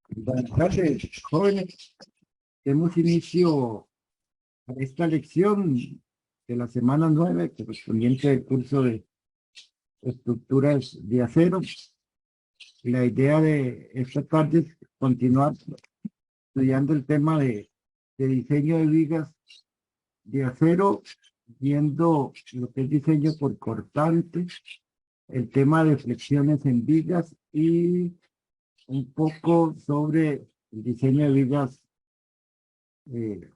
Buenas tardes, jóvenes. Demos inicio a esta lección de la semana 9, correspondiente al curso de estructuras de acero. La idea de esta tarde es continuar estudiando el tema de diseño de vigas de acero, viendo lo que es diseño por cortante, el tema de flexiones en vigas y un poco sobre el diseño de vigas eh,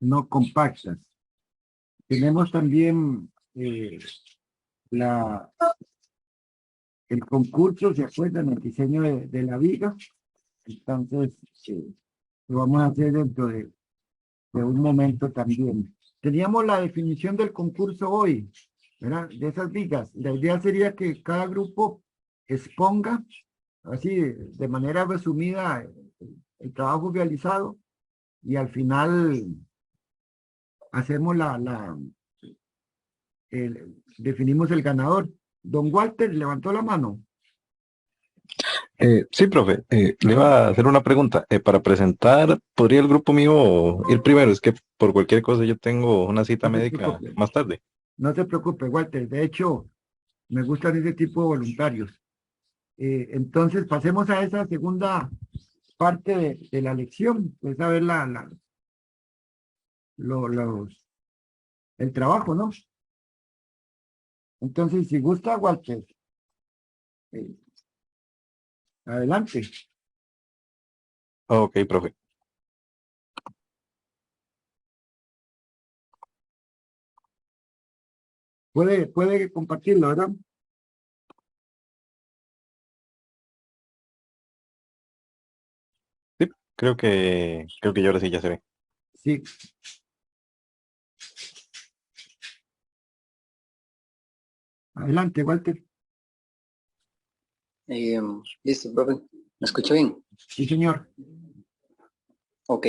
no compactas. Tenemos también la, el concurso, ¿se acuerdan? El diseño de la viga. Entonces, lo vamos a hacer dentro de un momento también. Teníamos la definición del concurso hoy, ¿verdad? De esas vigas. La idea sería que cada grupo exponga, así, de manera resumida, el trabajo realizado y al final hacemos definimos el ganador. Don Walter levantó la mano. Sí, profe, le iba a hacer una pregunta. Para presentar, ¿podría el grupo mío ir primero? Es que por cualquier cosa yo tengo una cita No se médica preocupe, más tarde. no se preocupe, Walter. De hecho, me gustan ese tipo de voluntarios. Entonces, pasemos a esa segunda parte de la lección, pues a ver el trabajo, ¿no? Entonces, si gusta, Walter, eh, adelante. Ok, profe. Puede compartirlo, ¿verdad? Sí, creo que ya ahora sí ya se ve. Sí, adelante, Walter. Listo, profe. ¿Me escucha bien? Sí, señor. Ok.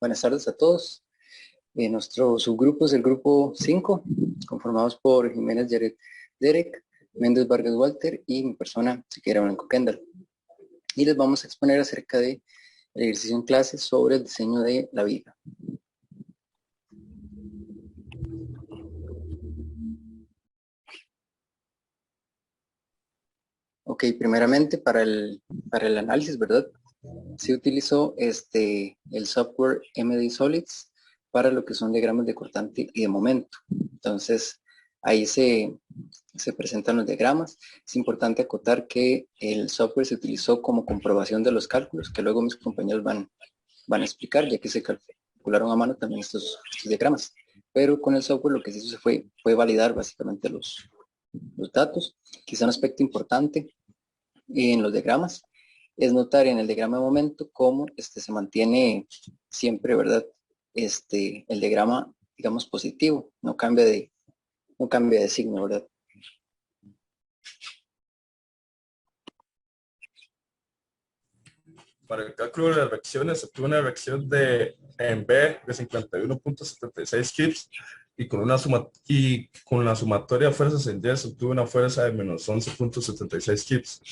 Buenas tardes a todos. Nuestro subgrupo es el grupo 5, conformados por Jiménez Derek, Méndez Vargas Walter y mi persona, Siqueira Blanco Kendall. Y les vamos a exponer acerca de el ejercicio en clase sobre el diseño de la viga. Ok, primeramente para el análisis, ¿verdad? Se utilizó el software MD Solids para lo que son diagramas de cortante y de momento. Entonces, ahí se presentan los diagramas. Es importante acotar que el software se utilizó como comprobación de los cálculos, que luego mis compañeros van a explicar, ya que se calcularon a mano también estos diagramas. Pero con el software lo que se hizo fue validar básicamente los datos. Quizá un aspecto importante en los diagramas es notar en el diagrama de momento cómo se mantiene siempre, ¿verdad? El diagrama, digamos, positivo, no cambia de signo, ¿verdad? Para el cálculo de las reacciones, se obtuvo una reacción en B de 51.76 kips y con la sumatoria de fuerzas en Y se obtuvo una fuerza de menos 11.76 kips.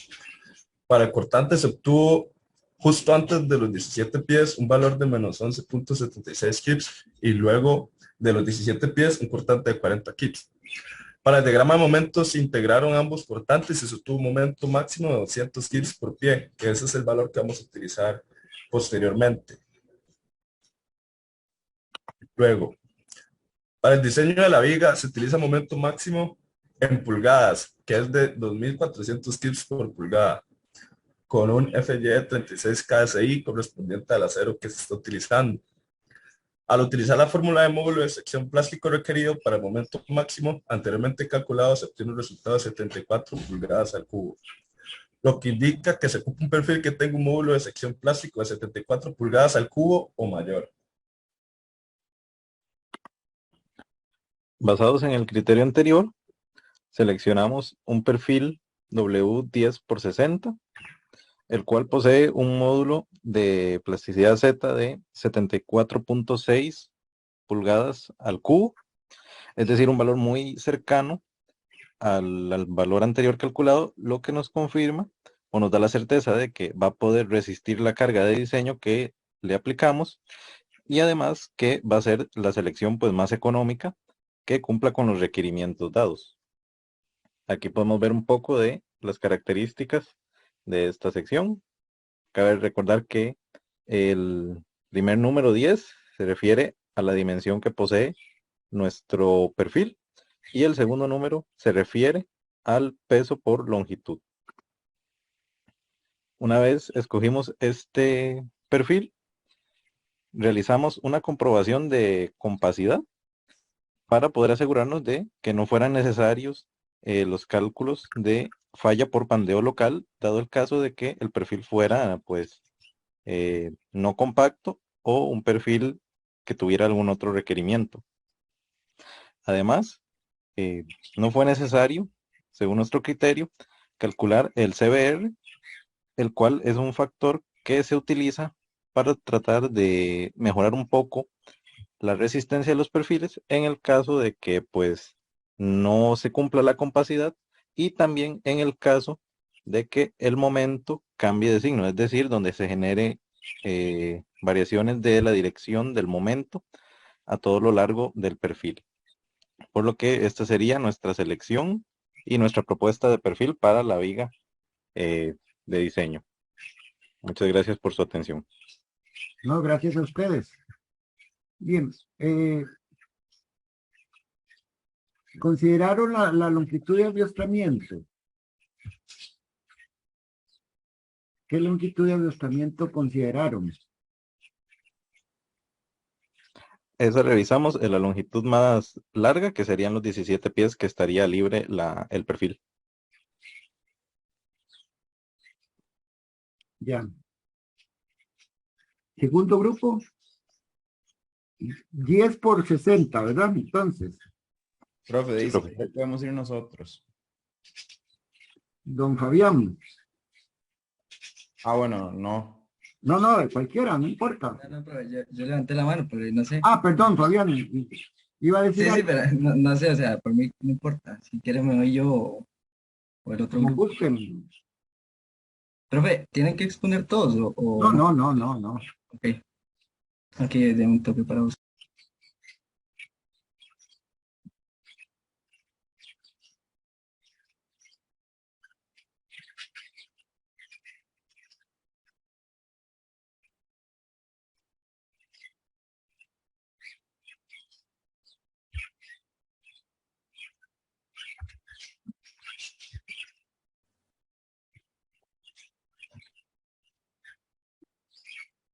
Para el cortante se obtuvo justo antes de los 17 pies un valor de menos 11.76 kips y luego de los 17 pies un cortante de 40 kips. Para el diagrama de momentos se integraron ambos cortantes y se obtuvo un momento máximo de 200 kips por pie, que ese es el valor que vamos a utilizar posteriormente. Luego, para el diseño de la viga se utiliza momento máximo en pulgadas, que es de 2.400 kips por pulgada, con un FY de 36 KSI correspondiente al acero que se está utilizando. Al utilizar la fórmula de módulo de sección plástico requerido para el momento máximo anteriormente calculado, se obtiene un resultado de 74 pulgadas al cubo, lo que indica que se ocupa un perfil que tenga un módulo de sección plástico de 74 pulgadas al cubo o mayor. Basados en el criterio anterior, seleccionamos un perfil W10x60, el cual posee un módulo de plasticidad Z de 74.6 pulgadas al cubo, es decir, un valor muy cercano al valor anterior calculado, lo que nos confirma o nos da la certeza de que va a poder resistir la carga de diseño que le aplicamos, y además que va a ser la selección pues más económica que cumpla con los requerimientos dados. Aquí podemos ver un poco de las características de esta sección. Cabe recordar que el primer número 10 se refiere a la dimensión que posee nuestro perfil, y el segundo número se refiere al peso por longitud. Una vez escogimos este perfil, realizamos una comprobación de compacidad para poder asegurarnos de que no fueran necesarios los cálculos de falla por pandeo local, dado el caso de que el perfil fuera pues no compacto o un perfil que tuviera algún otro requerimiento. Además, no fue necesario, según nuestro criterio, calcular el CBR, el cual es un factor que se utiliza para tratar de mejorar un poco la resistencia de los perfiles en el caso de que pues no se cumpla la compacidad, y también en el caso de que el momento cambie de signo, es decir, donde se genere variaciones de la dirección del momento a todo lo largo del perfil. Por lo que esta sería nuestra selección y nuestra propuesta de perfil para la viga de diseño. Muchas gracias por su atención. No, gracias a ustedes. Bien, consideraron la longitud de avistamiento. ¿Qué longitud de avistamiento consideraron? Esa revisamos en la longitud más larga, que serían los 17 pies, que estaría libre el perfil. Ya. Segundo grupo, 10 por 60, ¿verdad? Entonces, Profe, Sí, dice, profe. ahí podemos ir nosotros. don Fabián. Ah, bueno, no. No, de cualquiera, no importa. No, pero yo levanté la mano, pero no sé. Ah, perdón, Fabián. Iba a decir Sí, algo. pero no sé, o sea, por mí no importa. Si quieres me voy yo o el otro Como grupo. busquen. Profe, ¿tienen que exponer todos No. Ok. Aquí de un toque para usted.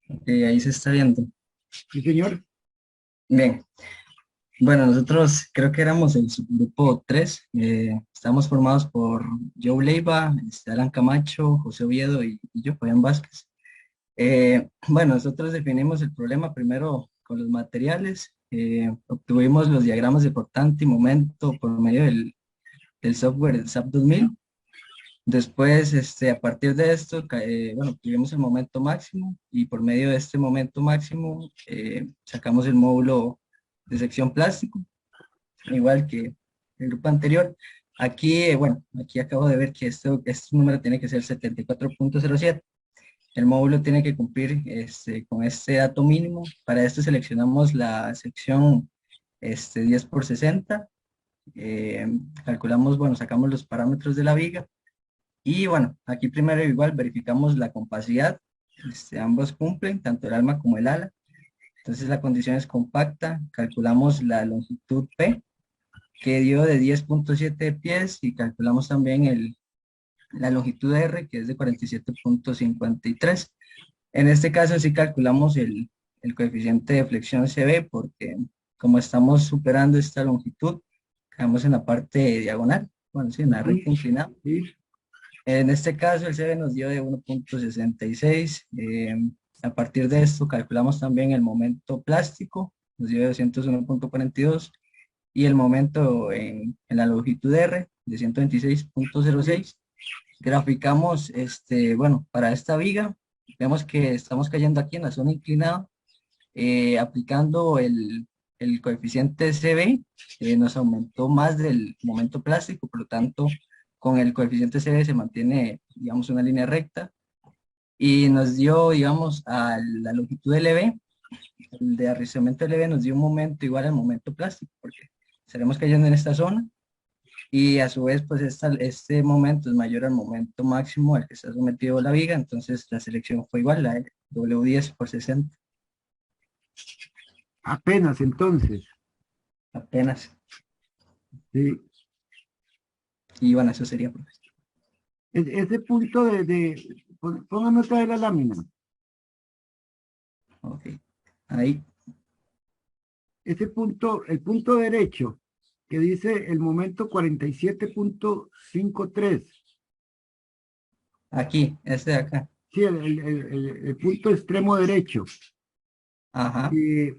Ok, ahí se está viendo. Sí, señor. Bien. Bueno, nosotros creo que éramos el subgrupo 3. Estamos formados por Joe Leiva, Alan Camacho, José Oviedo y yo, Fabián Vázquez. Bueno, nosotros definimos el problema primero con los materiales. Obtuvimos los diagramas de cortante y momento por medio del software SAP 2000. Después, a partir de esto, bueno, obtuvimos el momento máximo y por medio de este momento máximo sacamos el módulo de sección plástico, igual que el grupo anterior. Aquí, bueno, aquí acabo de ver que este número tiene que ser 74.07. El módulo tiene que cumplir con este dato mínimo. Para esto seleccionamos la sección 10 por 60. Calculamos, bueno, sacamos los parámetros de la viga. Y bueno, aquí primero igual verificamos la compacidad. Ambos cumplen, tanto el alma como el ala. Entonces la condición es compacta. Calculamos la longitud P, que dio de 10.7 pies, y calculamos también la longitud R, que es de 47.53. En este caso sí calculamos el coeficiente de flexión CB, porque como estamos superando esta longitud, quedamos en la parte diagonal, bueno, sí, en la recta inclinada. Sí. En este caso el CB nos dio de 1.66. A partir de esto calculamos también el momento plástico, nos dio de 201.42, y el momento en la longitud R de 126.06. Graficamos, bueno, para esta viga, vemos que estamos cayendo aquí en la zona inclinada, aplicando el coeficiente CB, nos aumentó más del momento plástico, por lo tanto, con el coeficiente CB se mantiene, digamos, una línea recta. Y nos dio, digamos, a la longitud LB, el de arrastramiento LB nos dio un momento igual al momento plástico, porque estaremos cayendo en esta zona. Y a su vez, pues este momento es mayor al momento máximo al que está sometido la viga, entonces la selección fue igual, la W10/60. Apenas entonces. Apenas. Sí. Y bueno, eso sería, profesor. Ese punto póngame otra vez la lámina. Ok. Ahí. Ese punto, el punto derecho, que dice el momento 47.53. Aquí, este de acá. Sí, el punto extremo derecho. Ajá. Y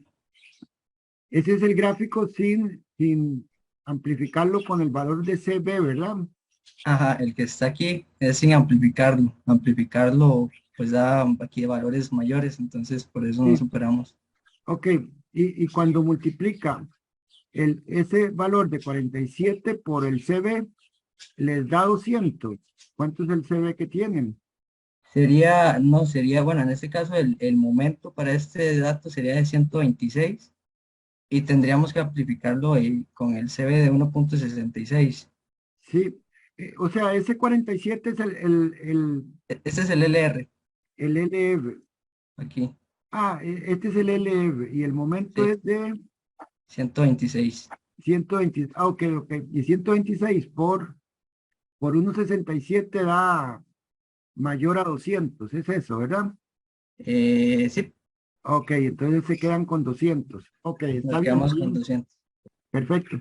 ese es el gráfico sin amplificarlo con el valor de CB, ¿verdad? Ajá, el que está aquí es sin amplificarlo. Amplificarlo, pues da aquí valores mayores, entonces por eso nos Sí. superamos. Ok, y cuando multiplica ese valor de 47 por el CB, les da 200. ¿Cuánto es el CB que tienen? Sería, no, sería, bueno, en este caso el momento para este dato sería de 126 y tendríamos que amplificarlo con el CB de 1.66. Sí, o sea, ese 47 es Este es el LR, el LF. aquí, Ah, este es el LF y el momento sí, es de 126. 120. Ah, ok. Y 126 por 1,67 da mayor a 200. Es eso, ¿verdad? Sí, Ok, entonces se quedan con 200. Ok, está nos bien, quedamos está con bien. 200. Perfecto,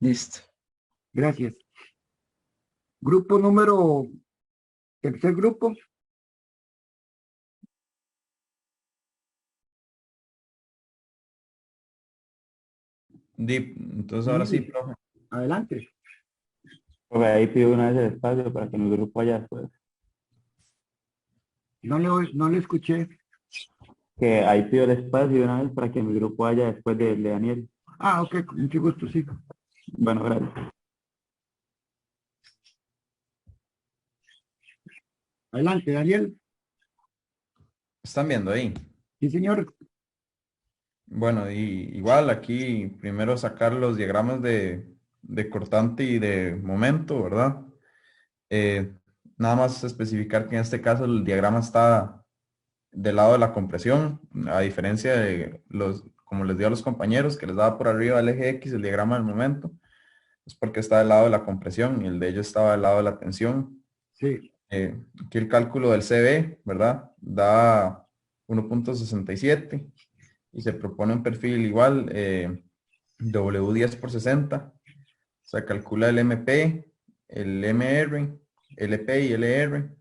Listo. gracias. Grupo número, tercer grupo. Entonces ahora sí, profe. Adelante. Porque ahí pido una vez el espacio para que mi grupo vaya después. No le escuché. Que ahí pido el espacio de una vez para que mi grupo vaya después de Daniel. Ah, ok, con mucho gusto, sí. Bueno, gracias. Adelante, Daniel. ¿Están viendo ahí? Sí, señor. Bueno, y igual aquí primero sacar los diagramas de cortante y de momento, ¿verdad? Nada más especificar que en este caso el diagrama está del lado de la compresión, a diferencia de como les dio a los compañeros, que les daba por arriba el eje X, el diagrama del momento, es porque está del lado de la compresión y el de ellos estaba del lado de la tensión. Sí, Aquí el cálculo del CB, ¿verdad? Da 1.67 y se propone un perfil igual, W10/60. Se calcula el MP, el MR, LP y LR,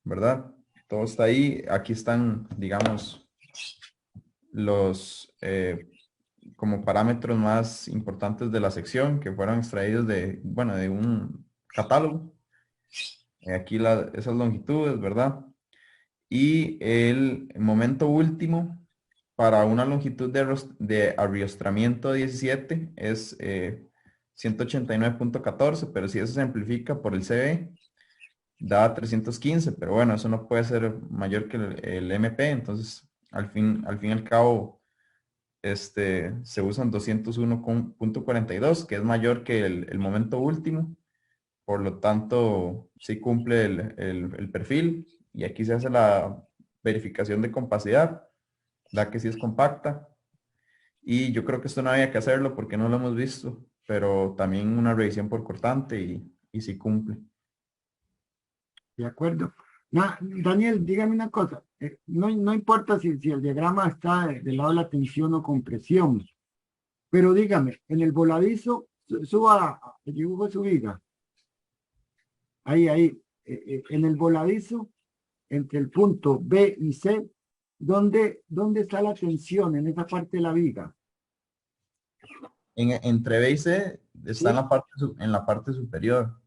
¿verdad? Todo está ahí. Aquí están, digamos, los como parámetros más importantes de la sección que fueron extraídos bueno, de un catálogo. Aquí esas longitudes, ¿verdad? Y el momento último para una longitud de arriostramiento 17 es 189.14, pero si eso se amplifica por el CB, da 315, pero bueno, eso no puede ser mayor que el MP, entonces al fin y al cabo se usan 201.42, que es mayor que el momento último, por lo tanto sí cumple el perfil, y aquí se hace la verificación de compacidad, da que sí es compacta, y yo creo que esto no había que hacerlo porque no lo hemos visto, pero también una revisión por cortante y sí cumple. de acuerdo. Daniel, dígame una cosa. No importa si el diagrama está del lado de la tensión o compresión, pero dígame, en el voladizo, suba, dibujo su viga. Ahí, en el voladizo, entre el punto B y C, ¿dónde está la tensión en esa parte de la viga? Entre B y C está ¿Sí? en la parte superior.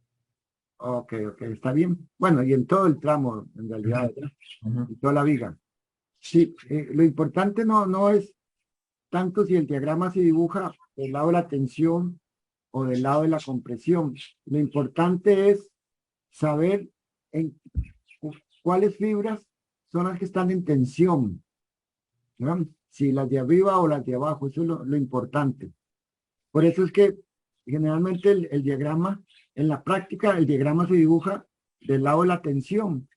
Ok, está bien. Bueno, y en todo el tramo, en realidad, ¿verdad? Ujú. Y toda la viga. Sí, lo importante no es tanto si el diagrama se dibuja del lado de la tensión o del lado de la compresión. Lo importante es saber en cuáles fibras son las que están en tensión, ¿verdad? Si las de arriba o las de abajo, eso es lo importante. Por eso es que generalmente el diagrama, en la práctica, el diagrama se dibuja del lado de la tensión,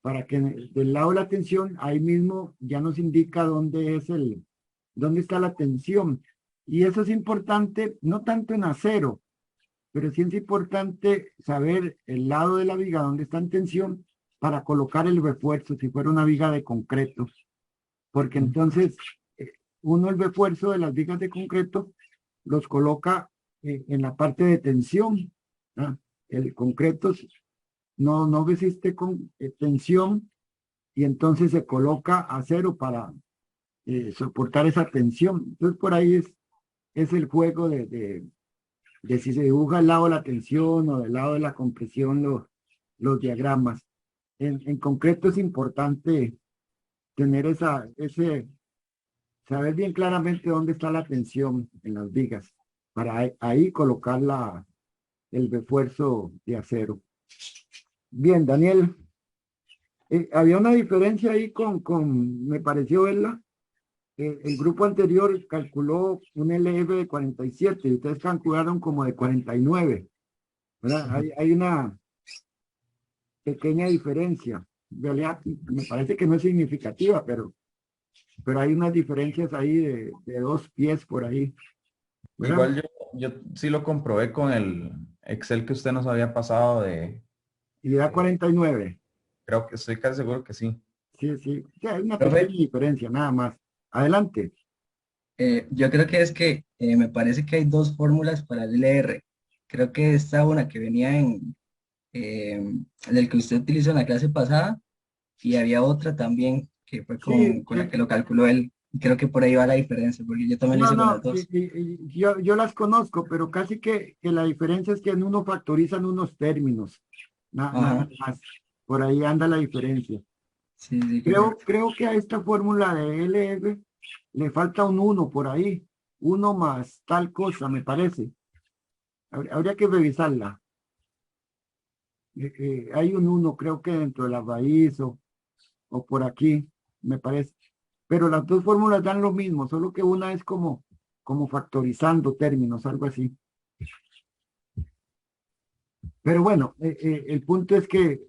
para que del lado de la tensión, ahí mismo ya nos indica dónde está la tensión. Y eso es importante, no tanto en acero, pero sí es importante saber el lado de la viga donde está en tensión para colocar el refuerzo, si fuera una viga de concreto. Porque entonces, uno el refuerzo de las vigas de concreto los coloca en la parte de tensión. ¿Ah? El concreto no resiste con tensión y entonces se coloca acero para soportar esa tensión. Entonces por ahí es el juego de si se dibuja al lado de la tensión o del lado de la compresión los diagramas. En concreto es importante tener saber bien claramente dónde está la tensión en las vigas, para ahí colocar el refuerzo de acero. Bien, Daniel, había una diferencia ahí me pareció verla. El grupo anterior calculó un LF de 47 y ustedes calcularon como de 49. ¿Verdad? Hay una pequeña diferencia. En realidad, me parece que no es significativa, pero hay unas diferencias ahí de 2 pies por ahí. ¿Verdad? Igual yo sí lo comprobé con el Excel que usted nos había pasado Y da 49. Creo que estoy casi seguro que sí. Sí, sí. Sí, hay una Profe. pequeña diferencia, nada más. Adelante. Yo creo que es que me parece que hay dos fórmulas para el LR. Creo que esta una que venía del que usted utilizó en la clase pasada y había otra también que fue con la que lo calculó él. Y creo que por ahí va la diferencia, porque yo también lo hice con las dos. Yo las conozco, pero casi que la diferencia es que en uno factorizan unos términos. Nada más. Por ahí anda la diferencia. Sí, sí, Creo que a esta fórmula de LF le falta un 1 por ahí. 1 más tal cosa, me parece. Habría que revisarla. Hay un 1, creo que dentro de la raíz o por aquí, me parece. Pero las dos fórmulas dan lo mismo, solo que una es como factorizando términos, algo así. Pero bueno, el punto es que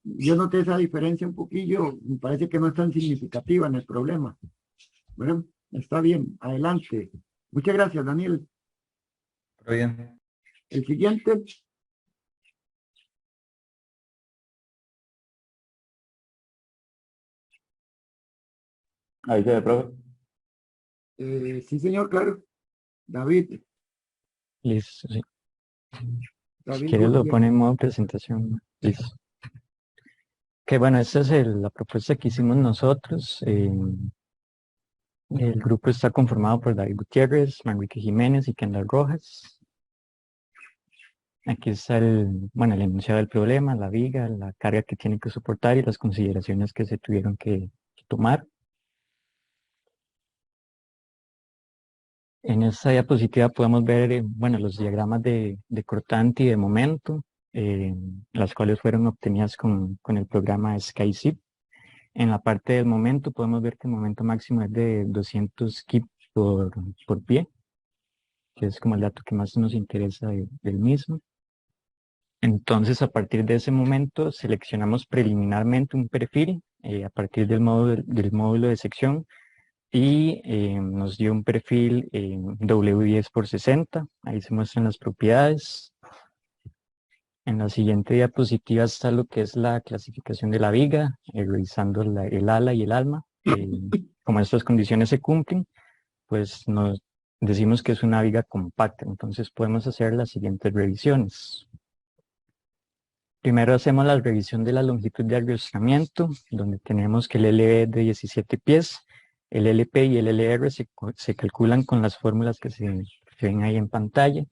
yo noté esa diferencia un poquillo, me parece que no es tan significativa en el problema. Bueno, está bien, adelante. Muchas gracias, Daniel. Pero bien. El siguiente. Ahí se ve, profe. Sí, señor, claro. David. Listo, sí. David ¿Quieres lo Gutiérrez. pone en modo presentación? Listo. Que bueno, esta es la propuesta que hicimos nosotros. El grupo está conformado por David Gutiérrez, Manrique Jiménez y Kendall Rojas. Aquí está el enunciado del problema, la viga, la carga que tiene que soportar y las consideraciones que se tuvieron que tomar. En esta diapositiva podemos ver los diagramas de cortante y de momento, las cuales fueron obtenidas con el programa SkyZip. En la parte del momento podemos ver que el momento máximo es de 200 kip por pie, que es como el dato que más nos interesa del mismo. Entonces, a partir de ese momento, seleccionamos preliminarmente un perfil a partir del módulo de sección y nos dio un perfil W10 por 60. Ahí se muestran las propiedades. En la siguiente diapositiva está lo que es la clasificación de la viga, revisando el ala y el alma. Como estas condiciones se cumplen, pues nos decimos que es una viga compacta. Entonces podemos hacer las siguientes revisiones. Primero hacemos la revisión de la longitud de arrastramiento, donde tenemos que el LB es de 17 pies, el LP y el LR se calculan con las fórmulas que se ven ahí en pantalla,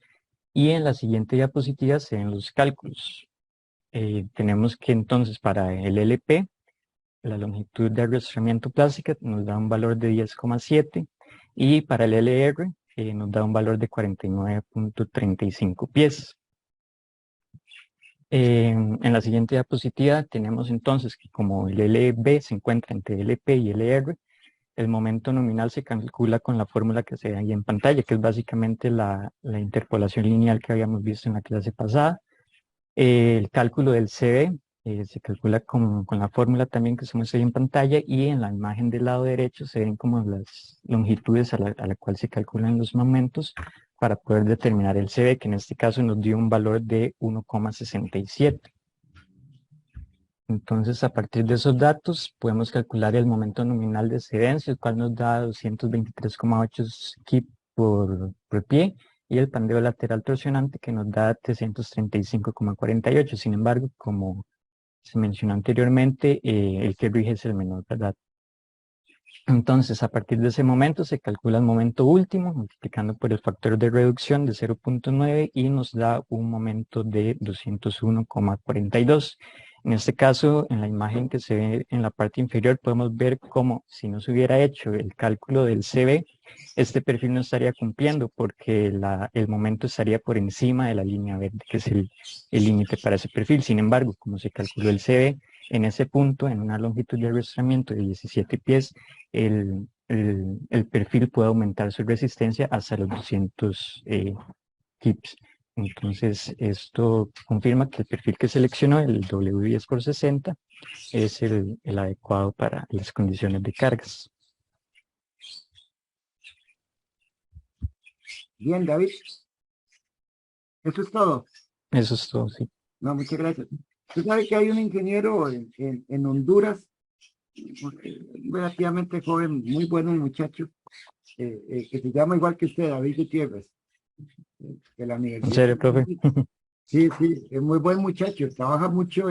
y en la siguiente diapositiva se ven los cálculos. Tenemos que entonces para el LP, la longitud de arrastramiento plástica nos da un valor de 10,7, y para el LR nos da un valor de 49.35 pies. En la siguiente diapositiva tenemos entonces que como el LB se encuentra entre LP y LR, el momento nominal se calcula con la fórmula que se ve ahí en pantalla, que es básicamente la interpolación lineal que habíamos visto en la clase pasada. El cálculo del CB se calcula con la fórmula también que se muestra ahí en pantalla, y en la imagen del lado derecho se ven como las longitudes a la cual se calculan los momentos para poder determinar el CB, que en este caso nos dio un valor de 1,67. Entonces, a partir de esos datos, podemos calcular el momento nominal de excedencia, el cual nos da 223,8 kip por pie, y el pandeo lateral torsionante, que nos da 335,48. Sin embargo, como se mencionó anteriormente, el que rige es el menor, ¿verdad? Entonces, a partir de ese momento se calcula el momento último, multiplicando por el factor de reducción de 0.9, y nos da un momento de 201,42. En este caso, en la imagen que se ve en la parte inferior, podemos ver cómo si no se hubiera hecho el cálculo del CB, este perfil no estaría cumpliendo porque el momento estaría por encima de la línea verde, que es el límite para ese perfil. Sin embargo, como se calculó el CB, en ese punto, en una longitud de arrastramiento de 17 pies, el perfil puede aumentar su resistencia hasta los 200 kips. Entonces, esto confirma que el perfil que seleccionó, el W10x60, es el adecuado para las condiciones de cargas. Bien, David. Eso es todo. Eso es todo, sí. No, muchas gracias. Usted sabe que hay un ingeniero en Honduras, relativamente joven, muy bueno el muchacho, que se llama igual que usted, David Gutiérrez, de la ¿En universidad. serio, profe? Sí, sí, es muy buen muchacho, trabaja mucho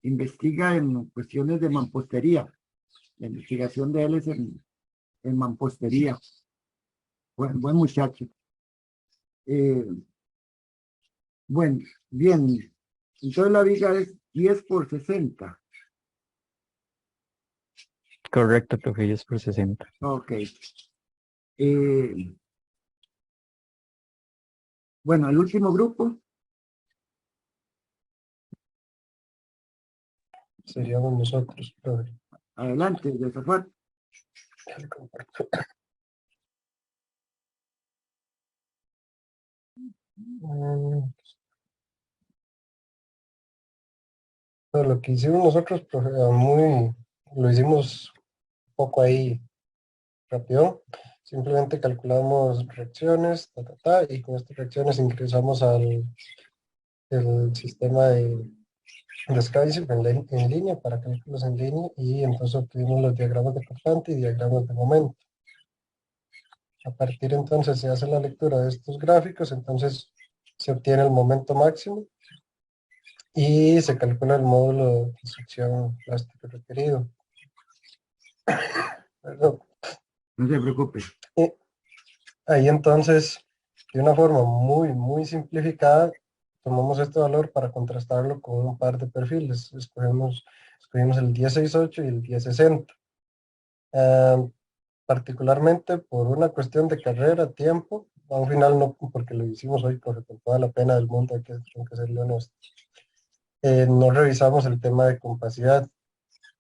investiga en cuestiones de mampostería. La investigación de él es en mampostería. Buen muchacho. Bueno, bien. Entonces la viga es 10x60. Correcto, profe, 10x60. Ok. Bueno, el último grupo. Seríamos nosotros, profe. Adelante, Josafat. Ya le comparto. Todo lo que hicimos nosotros, profe, lo hicimos un poco ahí rápido. Simplemente calculamos reacciones, y con estas reacciones ingresamos al el sistema de SkyShip en línea para cálculos en línea, y entonces obtuvimos los diagramas de cortante y diagramas de momento. A partir entonces se hace la lectura de estos gráficos, entonces se obtiene el momento máximo y se calcula el módulo de construcción plástico requerido. Perdón. No se preocupe. Y ahí entonces, de una forma muy simplificada, tomamos este valor para contrastarlo con un par de perfiles. Escogimos el 1068 y el 1060. Particularmente por una cuestión de carrera, tiempo, a un final no, porque lo hicimos hoy con toda la pena del mundo, hay que serle honesto. No revisamos el tema de compacidad,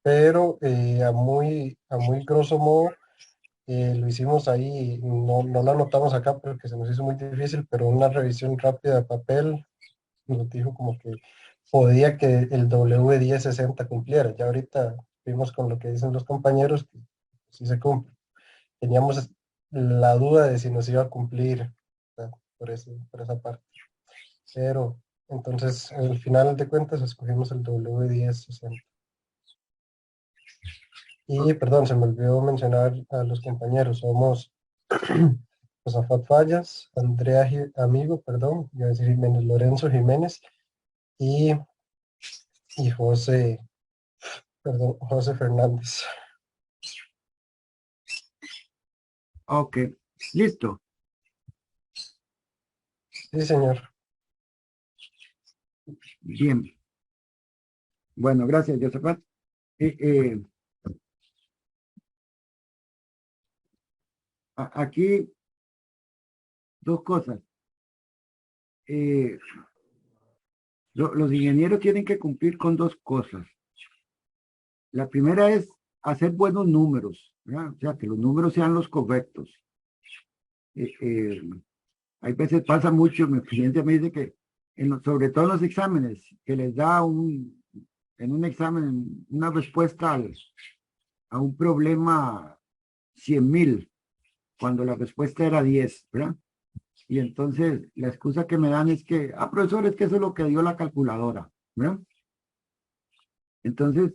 pero a muy grosso modo lo hicimos ahí, no lo anotamos acá porque se nos hizo muy difícil, pero una revisión rápida de papel nos dijo como que podía que el W1060 cumpliera. Ya ahorita vimos con lo que dicen los compañeros que sí se cumple. Teníamos la duda de si nos iba a cumplir, por esa parte. Pero entonces, al final de cuentas, escogimos el W1060. Y, perdón, se me olvidó mencionar a los compañeros. Somos Josafat Fallas, Andrea Amigo, perdón, iba a decir Jiménez, Lorenzo Jiménez y José Fernández. Ok, listo. Sí, señor. Bien. Bueno, gracias, Josafat. Aquí dos cosas. Los ingenieros tienen que cumplir con dos cosas. La primera es hacer buenos números, ¿verdad? O sea, que los números sean los correctos. Hay veces pasa mucho, mi cliente me dice que, sobre todo en los exámenes, que les da en un examen una respuesta a un problema 100,000, cuando la respuesta era 10, ¿verdad? Y entonces la excusa que me dan es que, profesor, es que eso es lo que dio la calculadora, ¿verdad? Entonces,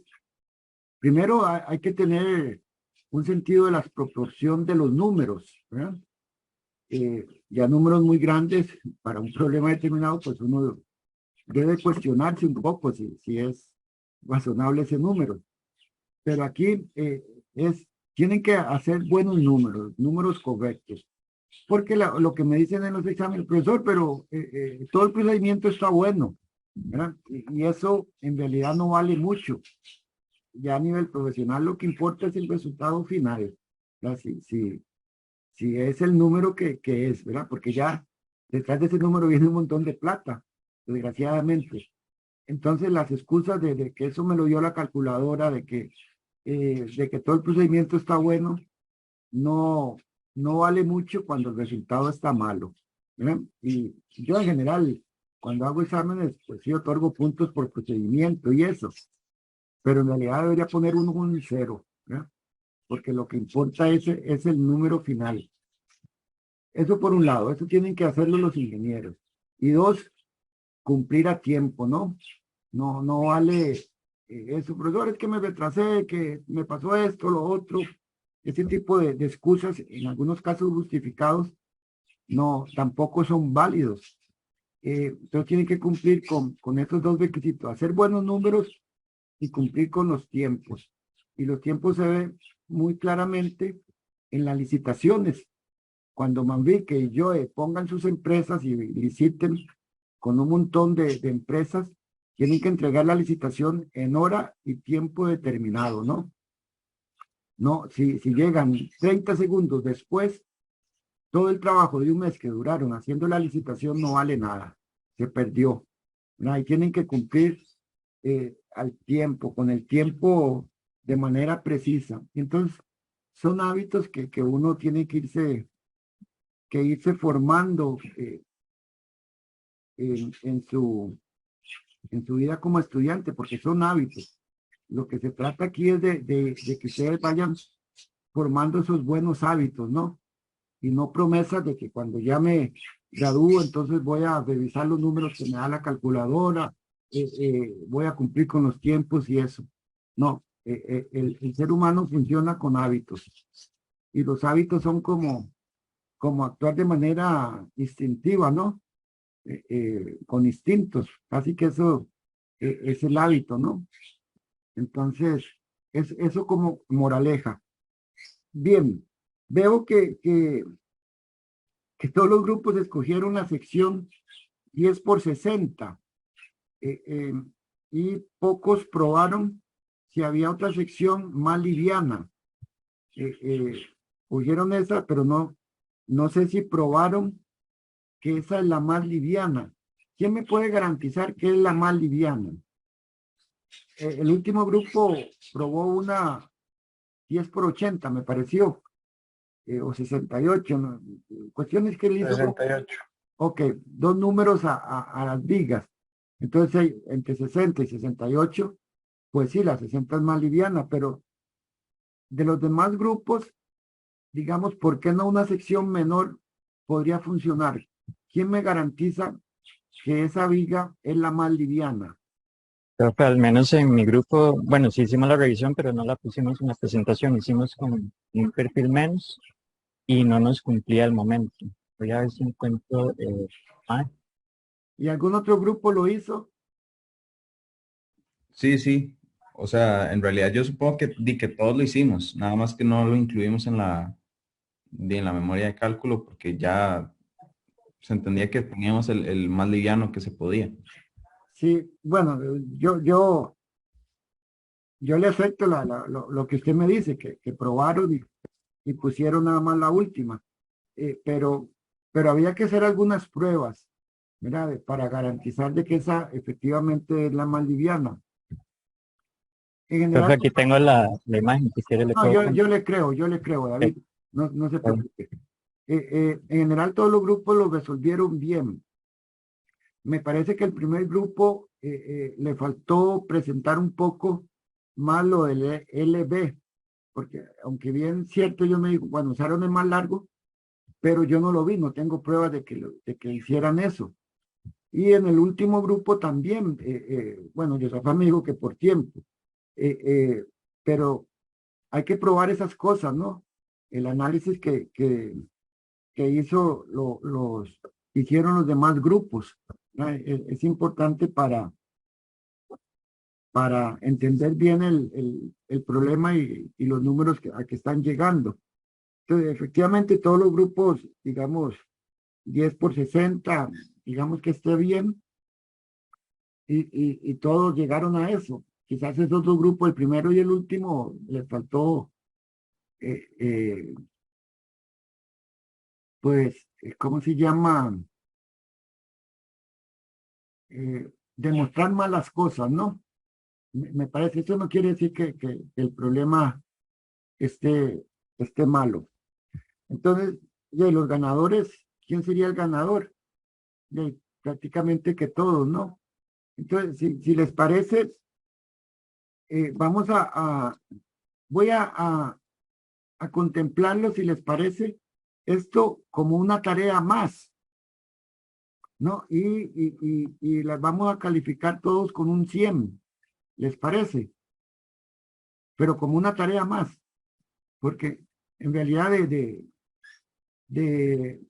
primero hay que tener un sentido de la proporción de los números, ¿verdad? Ya números muy grandes para un problema determinado, pues uno debe cuestionarse un poco si es razonable ese número. Pero aquí tienen que hacer buenos números correctos. Porque lo que me dicen en los exámenes, profesor, pero todo el procedimiento está bueno, ¿verdad? Y eso en realidad no vale mucho. Ya a nivel profesional lo que importa es el resultado final, ¿verdad? Si es el número que es, ¿verdad? Porque ya detrás de ese número viene un montón de plata, desgraciadamente. Entonces las excusas de que eso me lo dio la calculadora, de que todo el procedimiento está bueno, no vale mucho cuando el resultado está malo, ¿verdad? Y yo en general, cuando hago exámenes, pues sí otorgo puntos por procedimiento y eso, pero en realidad debería poner un 0, ¿verdad? Porque lo que importa es el número final. Eso por un lado, eso tienen que hacerlo los ingenieros. Y dos, cumplir a tiempo, ¿no? No vale eso, profesor, es que me retrasé, que me pasó esto, lo otro. Ese tipo de excusas, en algunos casos justificados, tampoco son válidos. Entonces tienen que cumplir con estos dos requisitos, hacer buenos números y cumplir con los tiempos. Y los tiempos se ven muy claramente en las licitaciones. Cuando Manrique y yo pongan sus empresas y liciten con un montón de empresas, tienen que entregar la licitación en hora y tiempo determinado, ¿no? No, si llegan 30 segundos después, todo el trabajo de un mes que duraron haciendo la licitación no vale nada, se perdió. Y tienen que cumplir al tiempo, con el tiempo de manera precisa. Entonces, son hábitos que uno tiene que irse formando en su vida como estudiante, porque son hábitos. Lo que se trata aquí es de que ustedes vayan formando esos buenos hábitos, ¿no? Y no promesas de que cuando ya me gradúo, entonces voy a revisar los números que me da la calculadora, voy a cumplir con los tiempos y eso. No, el ser humano funciona con hábitos. Y los hábitos son como actuar de manera instintiva, ¿no? Con instintos. Así que eso es el hábito, ¿no? Entonces, eso como moraleja. Bien, veo que todos los grupos escogieron la sección 10 por 60 y pocos probaron si había otra sección más liviana. Cogieron esa, pero no sé si probaron que esa es la más liviana. ¿Quién me puede garantizar que es la más liviana? El último grupo probó una 10 por 80, me pareció, o 68, ¿no? Cuestiones que le hizo. 68. Ok, dos números a las vigas. Entonces, entre 60 y 68, pues sí, la 60 es más liviana, pero de los demás grupos, digamos, ¿por qué no una sección menor podría funcionar? ¿Quién me garantiza que esa viga es la más liviana? Creo que al menos en mi grupo, bueno, sí hicimos la revisión, pero no la pusimos en la presentación, hicimos con un perfil menos y no nos cumplía el momento. Voy a ver si encuentro... ¿Y algún otro grupo lo hizo? Sí. O sea, en realidad yo supongo que todos lo hicimos, nada más que no lo incluimos en la memoria de cálculo porque ya se entendía que teníamos el más liviano que se podía. Sí, bueno, yo le acepto lo que usted me dice, que probaron y pusieron nada más la última. Pero pero había que hacer algunas pruebas, ¿verdad? Para garantizar de que esa efectivamente es la más liviana. En Profe, general, aquí tengo la imagen, si quiere le no, puedo yo le creo, David, no se contar. preocupe. En general todos los grupos lo resolvieron bien. Me parece que el primer grupo le faltó presentar un poco más lo del LB, porque aunque bien cierto, yo me digo, bueno, usaron el más largo, pero yo no lo vi, no tengo pruebas de que hicieran eso. Y en el último grupo también, bueno, yo soy amigo que por tiempo, pero hay que probar esas cosas, ¿no? El análisis que hicieron los demás grupos, ¿no? Es importante para entender bien el problema y los números a que están llegando. Entonces, efectivamente, todos los grupos, digamos, 10 por 60, digamos que esté bien, y todos llegaron a eso. Quizás esos dos grupos, el primero y el último, les faltó, pues, ¿cómo se llama? Demostrar malas cosas, ¿no? Me parece, eso no quiere decir que el problema esté malo. Entonces, de los ganadores, ¿quién sería el ganador? Prácticamente que todos, ¿no? Entonces, si les parece, vamos voy a contemplarlo, si les parece, esto como una tarea más, ¿no? Y las vamos a calificar todos con un 100, ¿les parece? Pero como una tarea más, porque en realidad de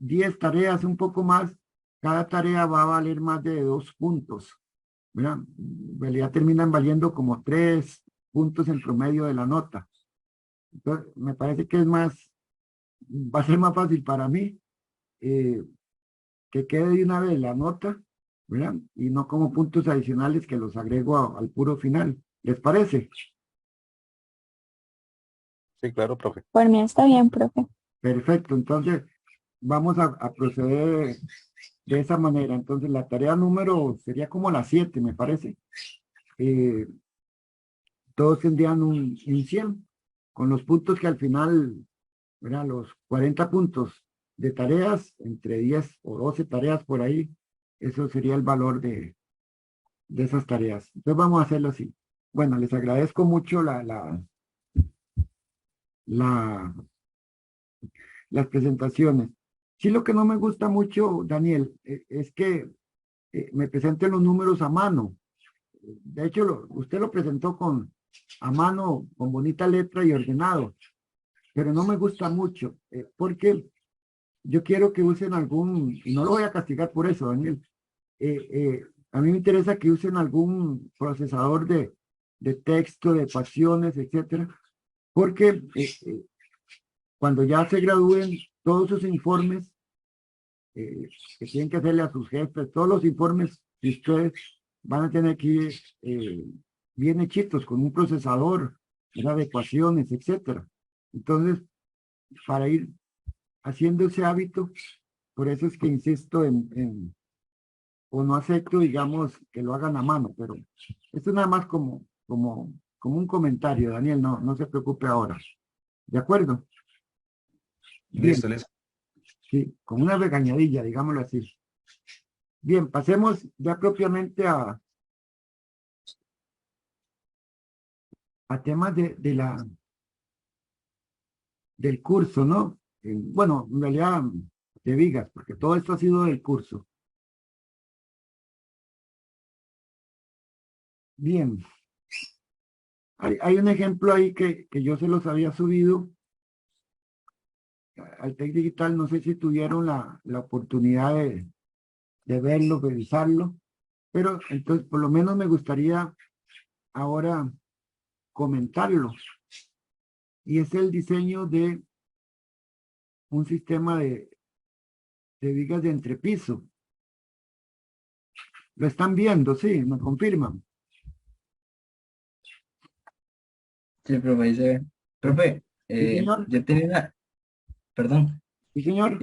10 tareas, un poco más, cada tarea va a valer más de 2 puntos. ¿Verdad? En realidad terminan valiendo como 3 puntos en promedio de la nota. Entonces, me parece que va a ser más fácil para mí que quede de una vez la nota, ¿verdad? Y no como puntos adicionales que los agrego al puro final. ¿Les parece? Sí, claro, profe. Por mí está bien, profe. Perfecto, entonces vamos a proceder de esa manera. Entonces la tarea número sería como la 7, me parece. Todos tendrían un 100, con los puntos que al final, ¿verdad? Los 40 puntos de tareas, entre 10 o 12 tareas por ahí, eso sería el valor de esas tareas. Entonces vamos a hacerlo así. Bueno, les agradezco mucho las presentaciones. Sí, lo que no me gusta mucho, Daniel, es que me presenten los números a mano. De hecho, usted lo presentó a mano, con bonita letra y ordenado, pero no me gusta mucho, porque yo quiero que usen y no lo voy a castigar por eso, Daniel. A mí me interesa que usen algún procesador de texto, de ecuaciones, etcétera, porque cuando ya se gradúen, todos sus informes que tienen que hacerle a sus jefes, todos los informes que ustedes van a tener que ir bien hechitos con un procesador, de ecuaciones, etcétera. Entonces, para ir haciendo ese hábito, por eso es que insisto o no acepto, digamos, que lo hagan a mano, pero esto es nada más como un comentario, Daniel, no se preocupe ahora. ¿De acuerdo? Bien. Listo, listo. Sí, como una regañadilla, digámoslo así. Bien, pasemos ya propiamente a temas del curso, ¿no? Bueno, en realidad de vigas, porque todo esto ha sido del curso. Bien. Hay un ejemplo ahí que yo se los había subido al Tec Digital, no sé si tuvieron la oportunidad de verlo, revisarlo, pero entonces por lo menos me gustaría ahora comentarlo. Y es el diseño de un sistema de vigas de entrepiso. ¿Lo están viendo? Sí, me confirman. Sí, profe, ahí se ve. Profe, Sí, señor. yo tenía perdón, Sí, señor.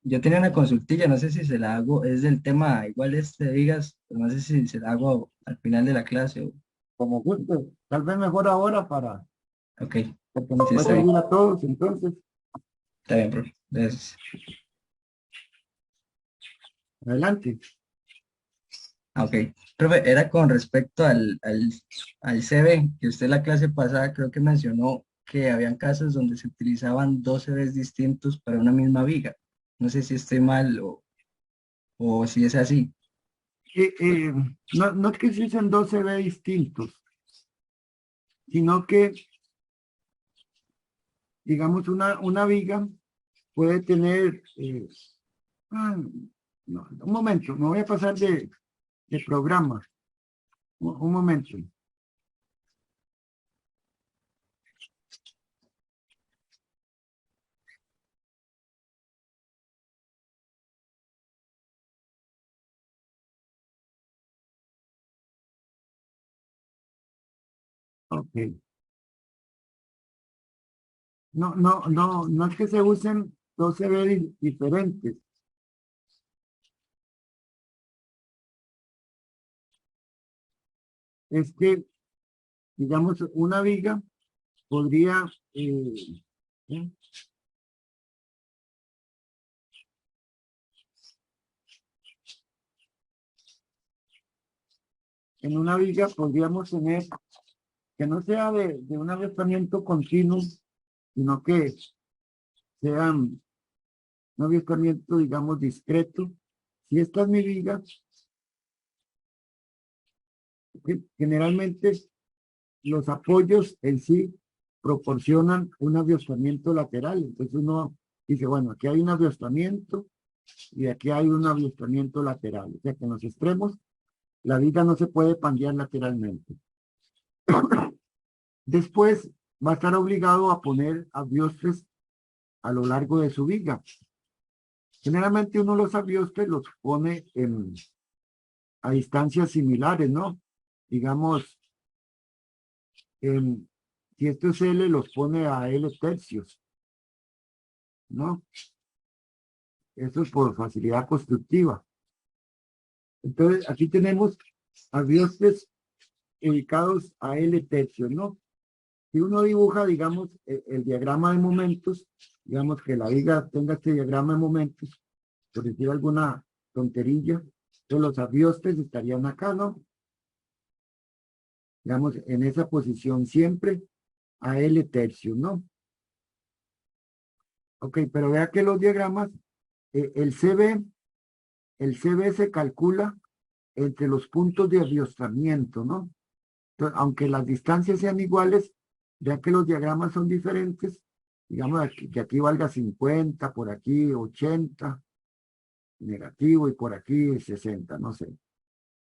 yo tenía una consultilla, no sé si se la hago, es del tema igual vigas, pero no sé si se la hago al final de la clase. Como gusto, tal vez mejor ahora Ok, porque nos sí, puede está bien, servir a todos, entonces, profe. Entonces, adelante. ok. Profe, era con respecto al CV, que usted en la clase pasada creo que mencionó que habían casos donde se utilizaban dos CVs distintos para una misma viga. No sé si estoy mal o si es así. No es que se usen dos CV distintos, sino que, digamos, una viga puede tener, no, un momento, me voy a pasar de programa, un momento. Ok. No es que se usen dos CV diferentes. Es que, digamos, una viga podría, ¿eh? En una viga podríamos tener que no sea de un avistamiento continuo, sino que sea un avistamiento, digamos, discreto. Si esta es mi viga, generalmente los apoyos en sí proporcionan un avistamiento lateral. Entonces uno dice, bueno, aquí hay un avistamiento y aquí hay un avistamiento lateral. O sea que en los extremos la viga no se puede pandear lateralmente. Después va a estar obligado a poner abiostres a lo largo de su viga. Generalmente uno los abiostres los pone a distancias similares, ¿no? Digamos, si esto es L, los pone a L tercios, ¿no? Eso es por facilidad constructiva. Entonces, aquí tenemos abiostres ubicados a L tercios, ¿no? Si uno dibuja, digamos, el diagrama de momentos, digamos que la viga tenga este diagrama de momentos, por decir alguna tonterilla, entonces los abiostres estarían acá, ¿no? Digamos, en esa posición siempre a L tercios, ¿no? Ok, pero vea que los diagramas, el CB se calcula entre los puntos de aviostramiento, ¿no? Entonces, aunque las distancias sean iguales, ya que los diagramas son diferentes, digamos que aquí valga 50, por aquí 80, negativo, y por aquí 60, no sé.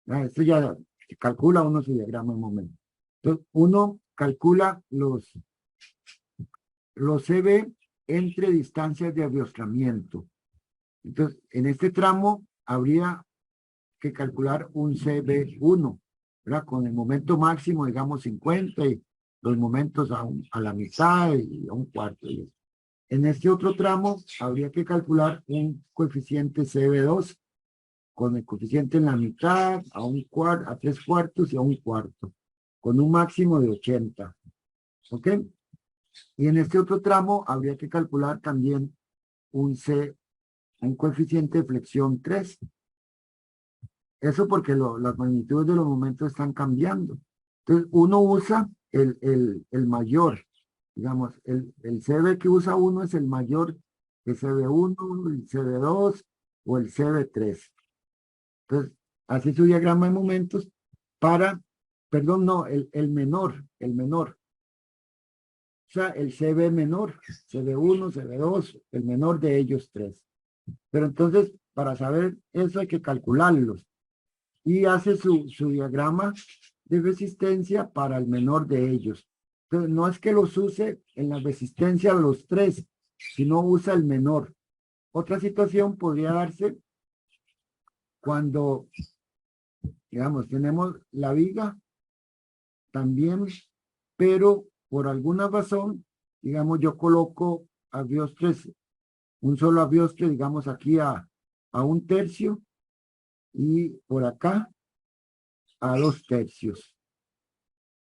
Esto ya calcula uno su diagrama en momento. Entonces, uno calcula los CB entre distancias de aviostramiento. Entonces, en este tramo habría que calcular un CB1, ¿verdad? Con el momento máximo, digamos, 50 y los momentos a la mitad y a un cuarto. En este otro tramo habría que calcular un coeficiente CB2 con el coeficiente en la mitad, a un cuarto, a 3/4 y a un cuarto, con un máximo de 80. ¿Ok? Y en este otro tramo habría que calcular también un coeficiente de flexión 3. Eso porque las magnitudes de los momentos están cambiando. Entonces, uno usa el mayor. Digamos, el CB que usa uno es el mayor que CB1, el CB2 o el CB3. Entonces, así su diagrama de momentos para, perdón, no, el menor. O sea, el CB menor, CB1, CB2, el menor de ellos tres. Pero entonces, para saber eso hay que calcularlos. Y hace su diagrama de resistencia para el menor de ellos. Entonces, no es que los use en la resistencia de los tres, sino usa el menor. Otra situación podría darse cuando, digamos, tenemos la viga también, pero por alguna razón, digamos, yo coloco abiostres un solo avioste, digamos aquí a 1/3 y por acá a 2/3,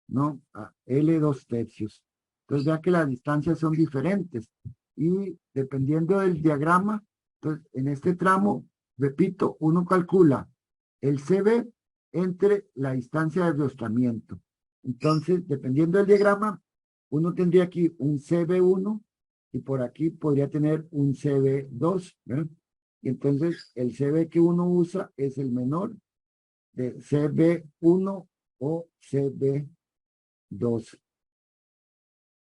¿no? A L 2/3. Entonces ya que las distancias son diferentes y dependiendo del diagrama, entonces en este tramo, repito, uno calcula el CB entre la distancia de aviostamiento. Entonces, dependiendo del diagrama, uno tendría aquí un CB1 y por aquí podría tener un CB2, ¿verdad? Y entonces el CB que uno usa es el menor de CB1 o CB2.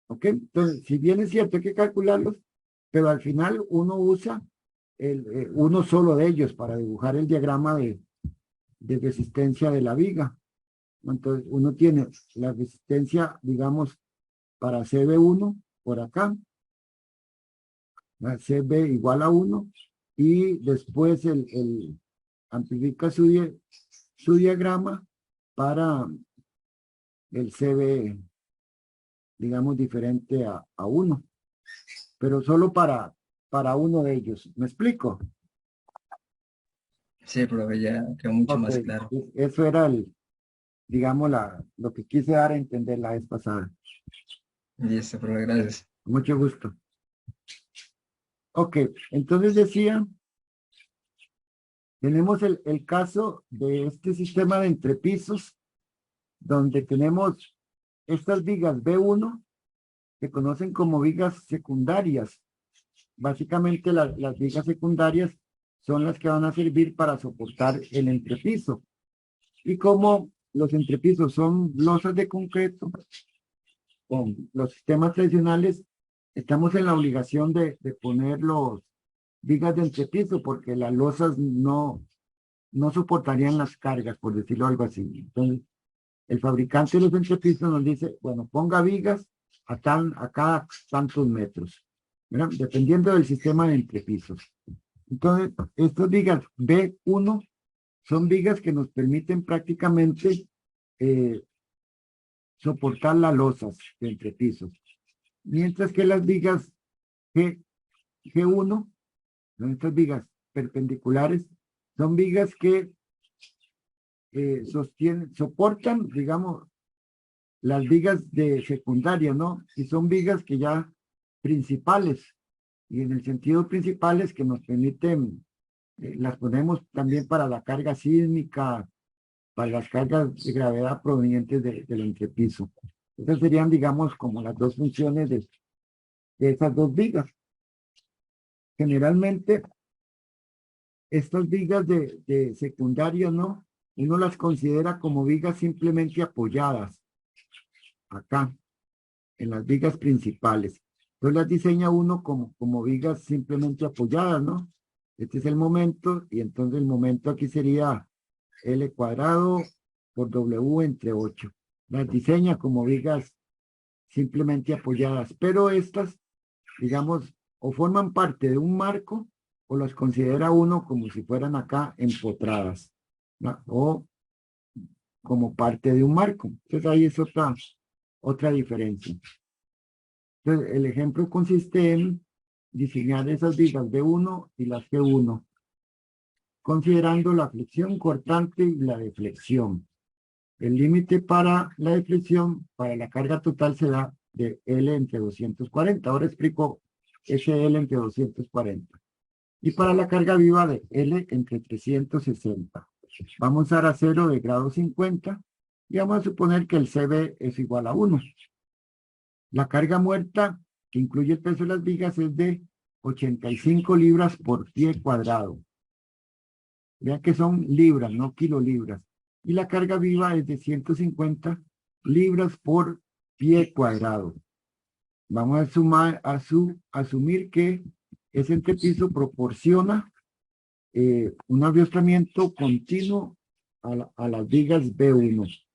¿Ok? Entonces, si bien es cierto, hay que calcularlos, pero al final uno usa uno solo de ellos para dibujar el diagrama de resistencia de la viga. Entonces, uno tiene la resistencia, digamos, para CB1 por acá, CB igual a 1, y después amplifica su diagrama para el CB, digamos, diferente a 1, pero solo para uno de ellos. ¿Me explico? Sí, profe, ya quedó mucho más Ok, claro. eso era digamos, lo que quise dar a entender la vez pasada. Listo, profe, gracias. Mucho gusto. Ok, entonces decía, tenemos el caso de este sistema de entrepisos, donde tenemos estas vigas B1, que conocen como vigas secundarias. Básicamente las vigas secundarias son las que van a servir para soportar el entrepiso. Y como los entrepisos son losas de concreto, con los sistemas tradicionales, estamos en la obligación de poner los vigas de entrepiso, porque las losas no soportarían las cargas, por decirlo algo así. Entonces, el fabricante de los entrepisos nos dice, bueno, ponga vigas a cada tantos metros, ¿verdad? Dependiendo del sistema de entrepisos. Entonces, estas vigas B1 son vigas que nos permiten prácticamente soportar las losas de entrepisos. Mientras que las vigas G1, son estas vigas perpendiculares, son vigas que soportan, digamos, las vigas de secundaria, ¿no? Y son vigas que ya principales, y en el sentido principales que nos permiten, las ponemos también para la carga sísmica, para las cargas de gravedad provenientes del entrepiso. Estas serían, digamos, como las dos funciones de esas dos vigas. Generalmente, estas vigas de secundaria, ¿no? Uno las considera como vigas simplemente apoyadas acá, en las vigas principales. Entonces las diseña uno como vigas simplemente apoyadas, ¿no? Este es el momento, y entonces el momento aquí sería L cuadrado por W entre 8. Las diseña como vigas simplemente apoyadas, pero estas, digamos, o forman parte de un marco, o las considera uno como si fueran acá empotradas, ¿no? O como parte de un marco. Entonces ahí es otra diferencia. Entonces, el ejemplo consiste en diseñar esas vigas B1 y las G1, considerando la flexión cortante y la deflexión. El límite para la deflexión, para la carga total, se da de L entre 240. Ahora explico ese L entre 240. Y para la carga viva de L entre 360. Vamos a dar a 0 de grado 50 y vamos a suponer que el CB es igual a 1. La carga muerta, que incluye el peso de las vigas, es de 85 libras por pie cuadrado. Vean que son libras, no kilolibras. Y la carga viva es de 150 libras por pie cuadrado. Vamos a asumir que ese entrepiso proporciona un aviostramiento continuo a las vigas B1.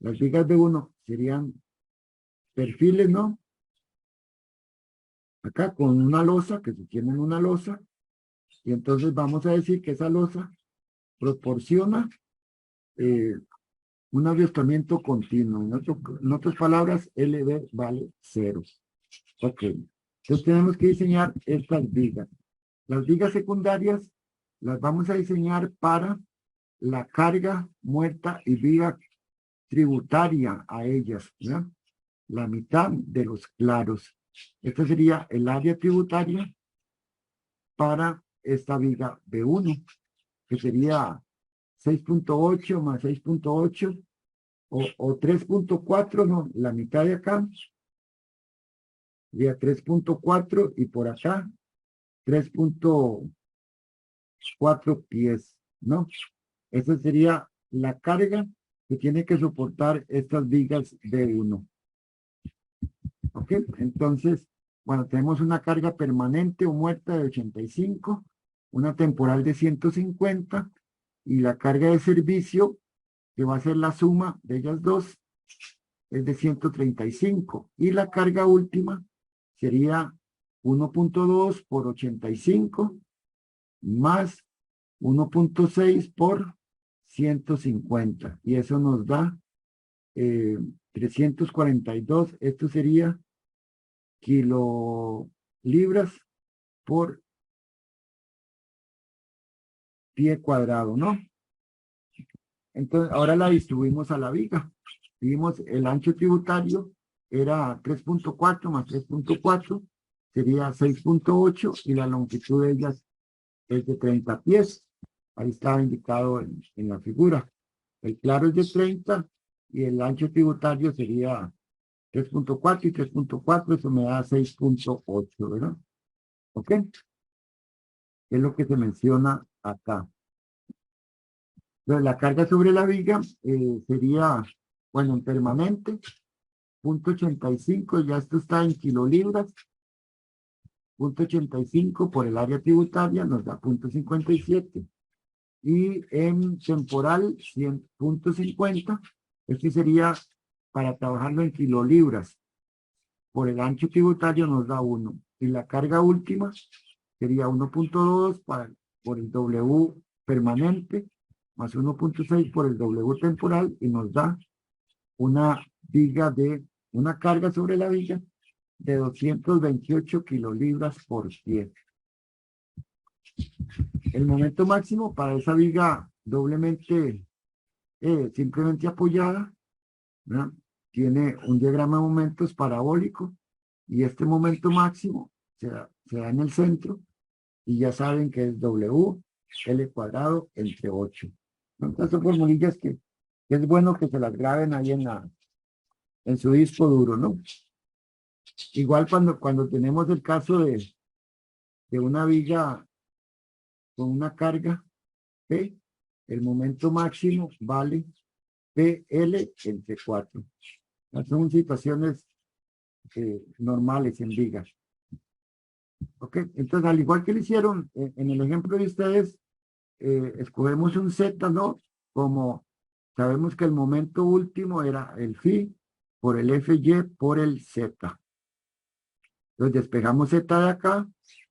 Las vigas B1 serían perfiles, ¿no? Acá con una losa, que se tienen una losa, y entonces vamos a decir que esa losa proporciona un aviostramiento continuo. En otras palabras, LB vale 0. Ok. Entonces tenemos que diseñar estas vigas. Las vigas secundarias las vamos a diseñar para la carga muerta y viga tributaria a ellas, ¿verdad? La mitad de los claros. Esta sería el área tributaria para esta viga B1, que sería 6.8 más 6.8 o 3.4, no, la mitad de acá, sería 3.4 y por acá 3.4 pies, ¿no? Esa sería la carga que tiene que soportar estas vigas B1. ¿Ok? Entonces, bueno, tenemos una carga permanente o muerta de 85, una temporal de 150 y la carga de servicio, que va a ser la suma de ellas dos, es de 135. Y la carga última sería 1.2 por 85 más 1.6 por 150. Y eso nos da 342. Esto sería kilolibras por pie cuadrado, ¿no? Entonces, ahora la distribuimos a la viga. Vimos el ancho tributario era 3.4 más 3.4, sería 6.8 y la longitud de ellas es de 30 pies. Ahí estaba indicado en la figura. El claro es de 30 y el ancho tributario sería 3.4 y 3.4, eso me da 6.8, ¿verdad? ¿Ok? Es lo que se menciona acá. Entonces, la carga sobre la viga sería, bueno, en permanente, 0.85, ya esto está en kilolibras, 0.85 por el área tributaria nos da 0.57. Y en temporal, 100.50, este sería para trabajarlo en kilolibras. Por el ancho tributario nos da 1. Y la carga última sería 1.2 por el W permanente, más 1.6 por el W temporal, y nos da una carga sobre la viga de 228 kilolibras por pie. El momento máximo para esa viga doblemente, simplemente apoyada, ¿verdad? Tiene un diagrama de momentos parabólico y este momento máximo se da en el centro y ya saben que es W L cuadrado entre 8. Estas son formulillas que es bueno que se las graben ahí en su disco duro, ¿no? Igual cuando tenemos el caso de una viga con una carga P, el momento máximo vale PL entre 4. Son situaciones normales en vigas. ¿Ok? Entonces, al igual que lo hicieron en el ejemplo de ustedes, escogemos un Z, ¿no? Como sabemos que el momento último era el phi por el FY por el Z. Entonces, despejamos Z de acá.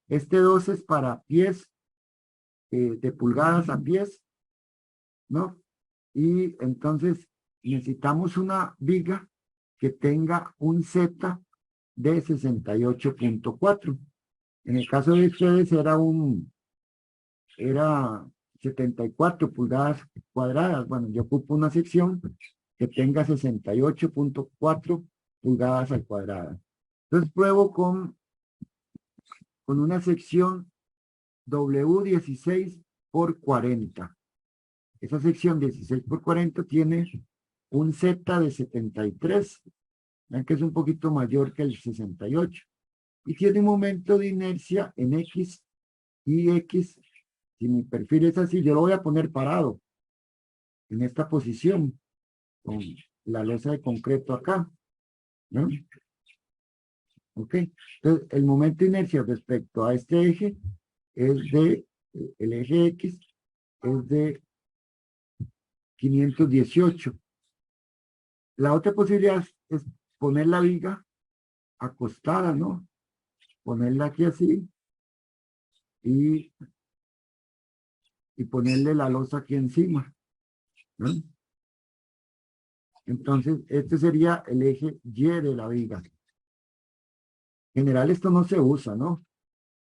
Este 2 es para pies, de pulgadas a pies, ¿no? Y entonces necesitamos una viga que tenga un Z de 68.4. En el caso de ustedes era 74 pulgadas cuadradas. Bueno, yo ocupo una sección que tenga 68.4 pulgadas al cuadrado. Entonces pruebo con una sección W16 por 40. Esa sección 16 por 40 tiene un Z de 73. Vean que es un poquito mayor que el 68. Y tiene un momento de inercia en X y X. Si mi perfil es así, yo lo voy a poner parado en esta posición con la losa de concreto acá, ¿no? Ok. Entonces, el momento de inercia respecto a este eje es el eje X es de 518. La otra posibilidad es poner la viga acostada, ¿no? Ponerla aquí así y ponerle la losa aquí encima, ¿no? Entonces, este sería el eje Y de la viga. En general esto no se usa, ¿no?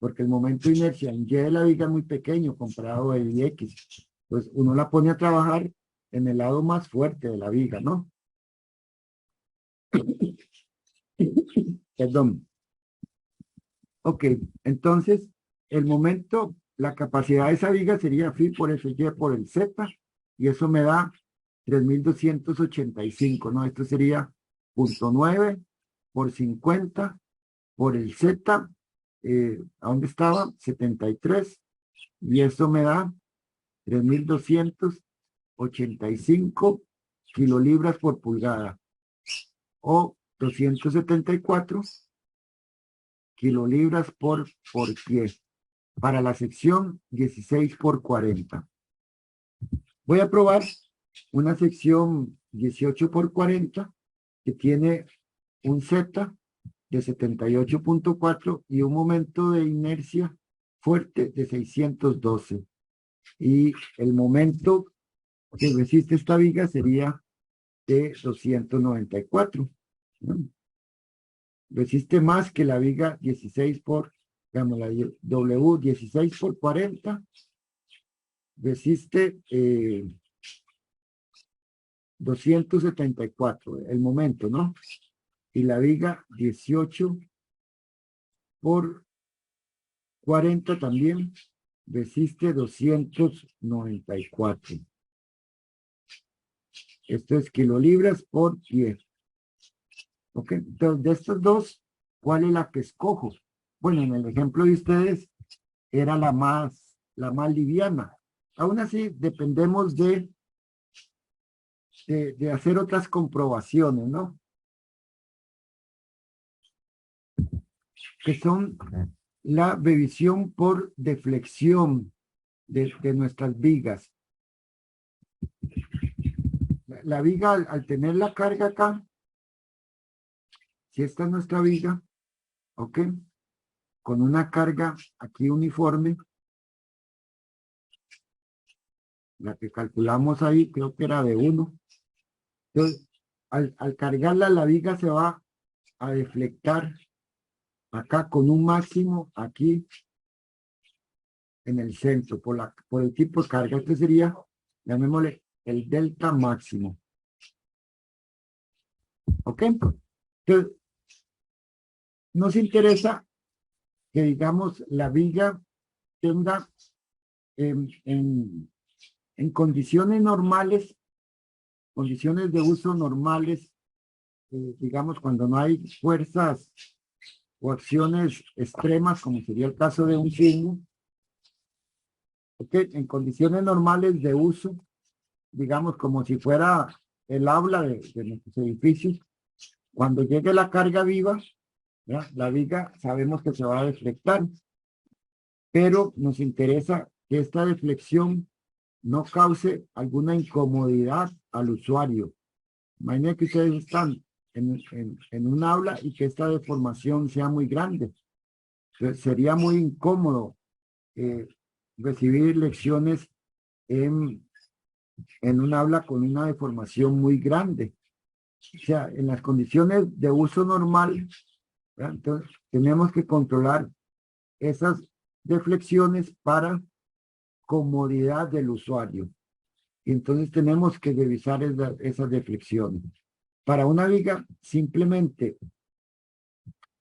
porque el momento de inercia en Y de la viga es muy pequeño comparado a Y X. Pues uno la pone a trabajar en el lado más fuerte de la viga, ¿no? Perdón. Ok, entonces, el momento, la capacidad de esa viga sería phi por F Y por el Z, y eso me da 3285, ¿no? Esto sería 0.9 por 50 por el Z, ¿a dónde estaba? 73, y eso me da 3285 kilolibras por pulgada, o 274 kilolibras por pie, para la sección 16 por 40. Voy a probar una sección 18 por 40 que tiene un Z de 78.4 y un momento de inercia fuerte de 612. Y el momento que resiste esta viga sería de 294. ¿No? Resiste más que la viga 16 por, digamos, la W 16 por 40. Resiste 274, el momento, ¿no? Y la viga 18 por 40 también resiste 294. Esto es kilolibras por pie. Ok, entonces de estos dos, ¿cuál es la que escojo? Bueno, en el ejemplo de ustedes era la más liviana. Aún así, dependemos de hacer otras comprobaciones, ¿no? Que son la revisión por deflexión de nuestras vigas. La viga, al tener la carga acá, si esta es nuestra viga, ¿ok? Con una carga aquí uniforme, la que calculamos ahí, creo que era de 1. Entonces, al cargarla, la viga se va a deflectar acá con un máximo aquí en el centro, por el tipo de carga. Este sería, llamémosle, el delta máximo. ¿Ok? Entonces, nos interesa que, digamos, la viga tenga en condiciones normales, condiciones de uso normales, digamos, cuando no hay fuerzas o acciones extremas, como sería el caso de un sismo. ¿Ok? En condiciones normales de uso, digamos, como si fuera el aula de nuestros edificios, cuando llegue la carga viva, ¿ya? La viga sabemos que se va a deflectar, pero nos interesa que esta deflexión no cause alguna incomodidad al usuario. Imaginen que ustedes están en un aula y que esta deformación sea muy grande. Entonces, sería muy incómodo recibir lecciones en un aula con una deformación muy grande. O sea, en las condiciones de uso normal, ¿verdad? Entonces, tenemos que controlar esas deflexiones para comodidad del usuario. Y entonces tenemos que revisar esas deflexiones. Para una viga, simplemente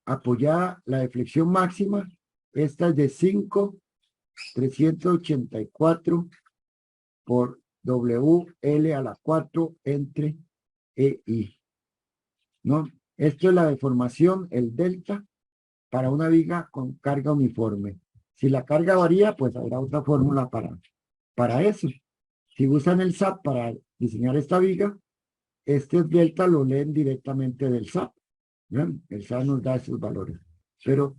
apoyada la deflexión máxima, esta es de 5,384 por WL a la 4 entre EI. ¿No? Esto es la deformación, el delta, para una viga con carga uniforme. Si la carga varía, pues habrá otra fórmula para eso. Si usan el SAP para diseñar esta viga, este delta lo leen directamente del SAP. ¿No? El SAP nos da esos valores. Pero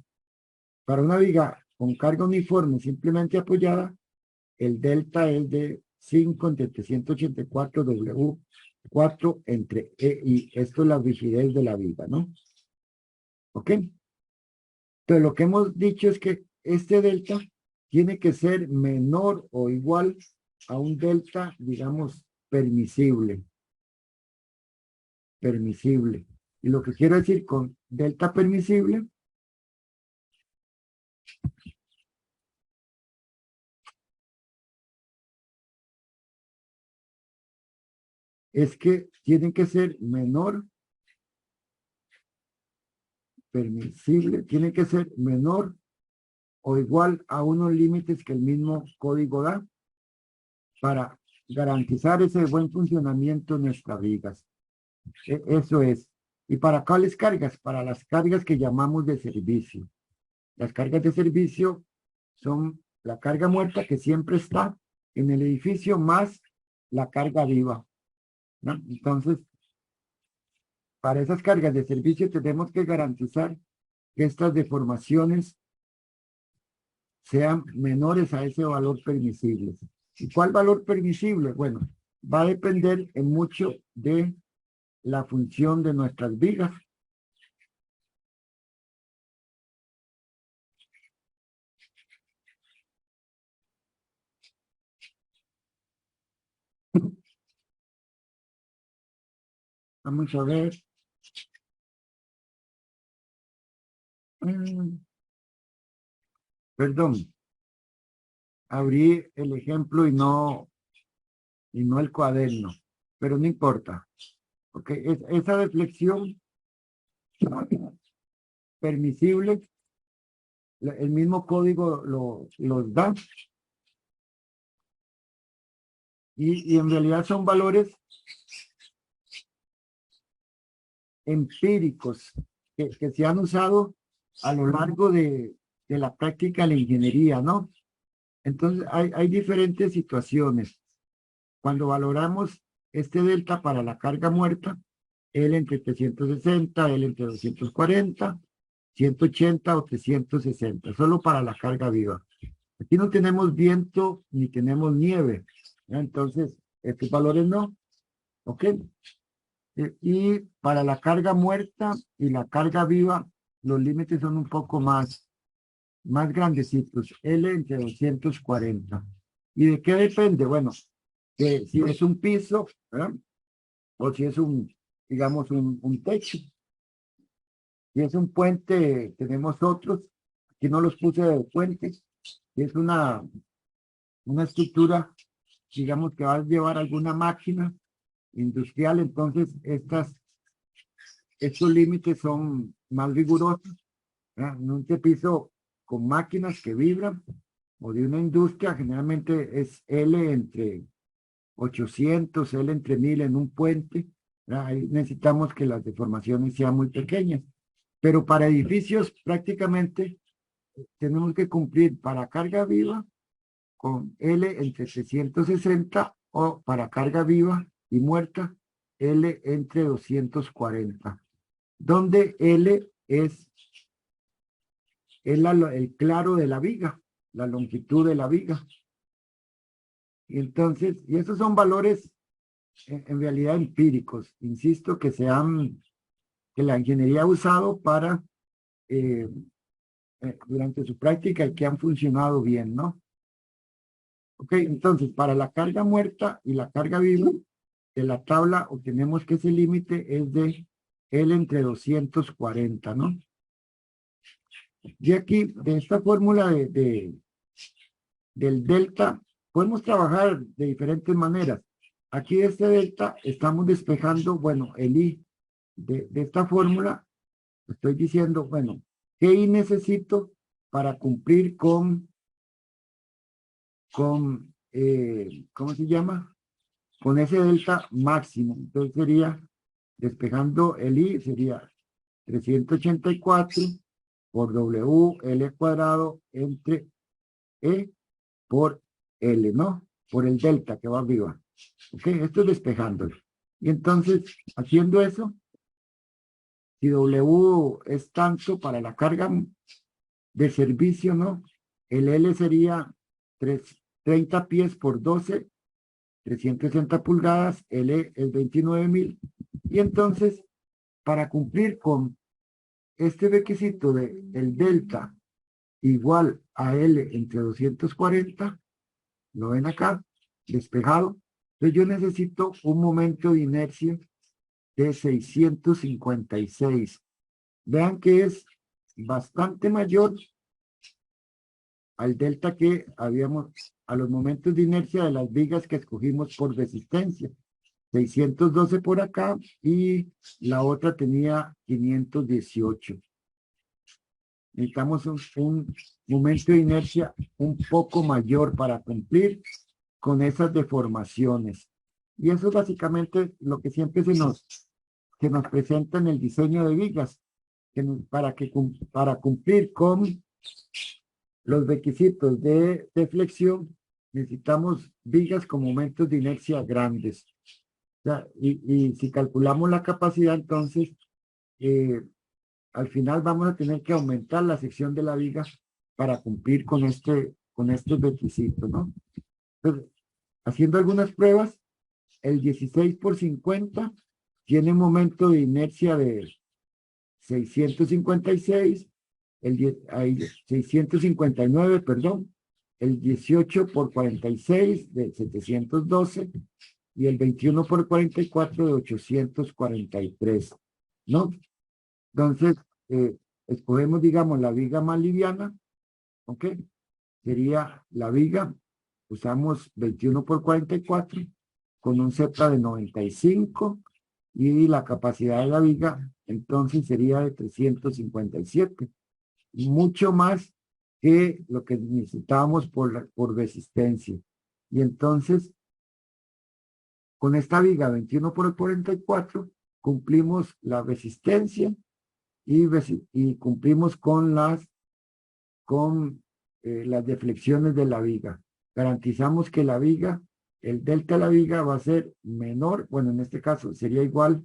para una viga con carga uniforme simplemente apoyada, el delta es de 5 entre 384 W 4 entre E y esto es la rigidez de la viga, ¿no? ¿Ok? Entonces lo que hemos dicho es que este delta tiene que ser menor o igual a un delta, digamos, permisible. Permisible. Y lo que quiero decir con delta permisible es que tienen que ser menor, permisible, tienen que ser menor o igual a unos límites que el mismo código da para garantizar ese buen funcionamiento de nuestras vigas. Eso es. ¿Y para cuáles cargas? Para las cargas que llamamos de servicio. Las cargas de servicio son la carga muerta que siempre está en el edificio más la carga viva, ¿no? Entonces, para esas cargas de servicio tenemos que garantizar que estas deformaciones sean menores a ese valor permisible. ¿Y cuál valor permisible? Bueno, va a depender en mucho de la función de nuestras vigas. Vamos a ver. Perdón. Abrí el ejemplo y no el cuaderno, pero no importa. Porque esa deflexión permisible, el mismo código los da. Y en realidad son valores empíricos que se han usado a lo largo de la práctica de la ingeniería, ¿no? Entonces hay diferentes situaciones. Cuando valoramos este delta para la carga muerta, L entre 360, L entre 240, 180 o 360, solo para la carga viva. Aquí no tenemos viento ni tenemos nieve, ¿no? Entonces, estos valores no. ¿Ok? Y para la carga muerta y la carga viva, los límites son un poco más grandecitos. L entre 240. ¿Y de qué depende? Bueno, que si es un piso, ¿verdad? O si es digamos, un techo. Si es un puente, tenemos otros. Aquí no los puse de puente. Si es una estructura, digamos, que va a llevar alguna máquina industrial, entonces estos límites son más rigurosos, ¿verdad? En un piso con máquinas que vibran o de una industria, generalmente es L entre 800, L entre 1000 en un puente, ¿verdad? Ahí necesitamos que las deformaciones sean muy pequeñas, pero para edificios prácticamente tenemos que cumplir para carga viva con L entre 360 o para carga viva y muerta L entre 240, donde L es el claro de la viga, la longitud de la viga. Y entonces, y esos son valores en realidad empíricos, insisto, que la ingeniería ha usado para durante su práctica y que han funcionado bien, ¿no? Ok, entonces, para la carga muerta y la carga viva, de la tabla obtenemos que ese límite es de L entre 240, ¿no? Y aquí, de esta fórmula del delta, podemos trabajar de diferentes maneras. Aquí de este delta estamos despejando, bueno, el I de esta fórmula. Estoy diciendo, bueno, ¿qué I necesito para cumplir con ¿cómo se llama? Con ese delta máximo? Entonces sería, despejando el I, sería 384 por W L cuadrado entre E por L, ¿no? Por el delta que va arriba. Ok, esto es despejándolo. Y entonces, haciendo eso, si W es tanto para la carga de servicio, ¿no? El L sería 30 pies por 12, 360 pulgadas, L es 29,000. Y entonces, para cumplir con este requisito de el delta igual a L entre 240, lo ven acá, despejado. Entonces yo necesito un momento de inercia de 656. Vean que es bastante mayor al delta que habíamos, a los momentos de inercia de las vigas que escogimos por resistencia. 612 por acá y la otra tenía 518. Necesitamos un momento de inercia un poco mayor para cumplir con esas deformaciones. Y eso es básicamente lo que siempre se nos presenta en el diseño de vigas, para cumplir con los requisitos de flexión, necesitamos vigas con momentos de inercia grandes. O sea, y si calculamos la capacidad, entonces, al final vamos a tener que aumentar la sección de la viga para cumplir con estos requisitos, ¿no? Entonces, haciendo algunas pruebas, el 16 por 50 tiene un momento de inercia de 656, 659, perdón, el 18 por 46 de 712 y el 21 por 44 de 843, ¿no? Entonces, escogemos, digamos, la viga más liviana, ¿ok? Sería la viga, usamos 21 por 44 con un Z de 95 y la capacidad de la viga entonces sería de 357, mucho más que lo que necesitábamos por resistencia. Y entonces, con esta viga 21 por 44, cumplimos la resistencia y cumplimos con las deflexiones de la viga. Garantizamos que la viga, el delta de la viga va a ser menor, bueno, en este caso sería igual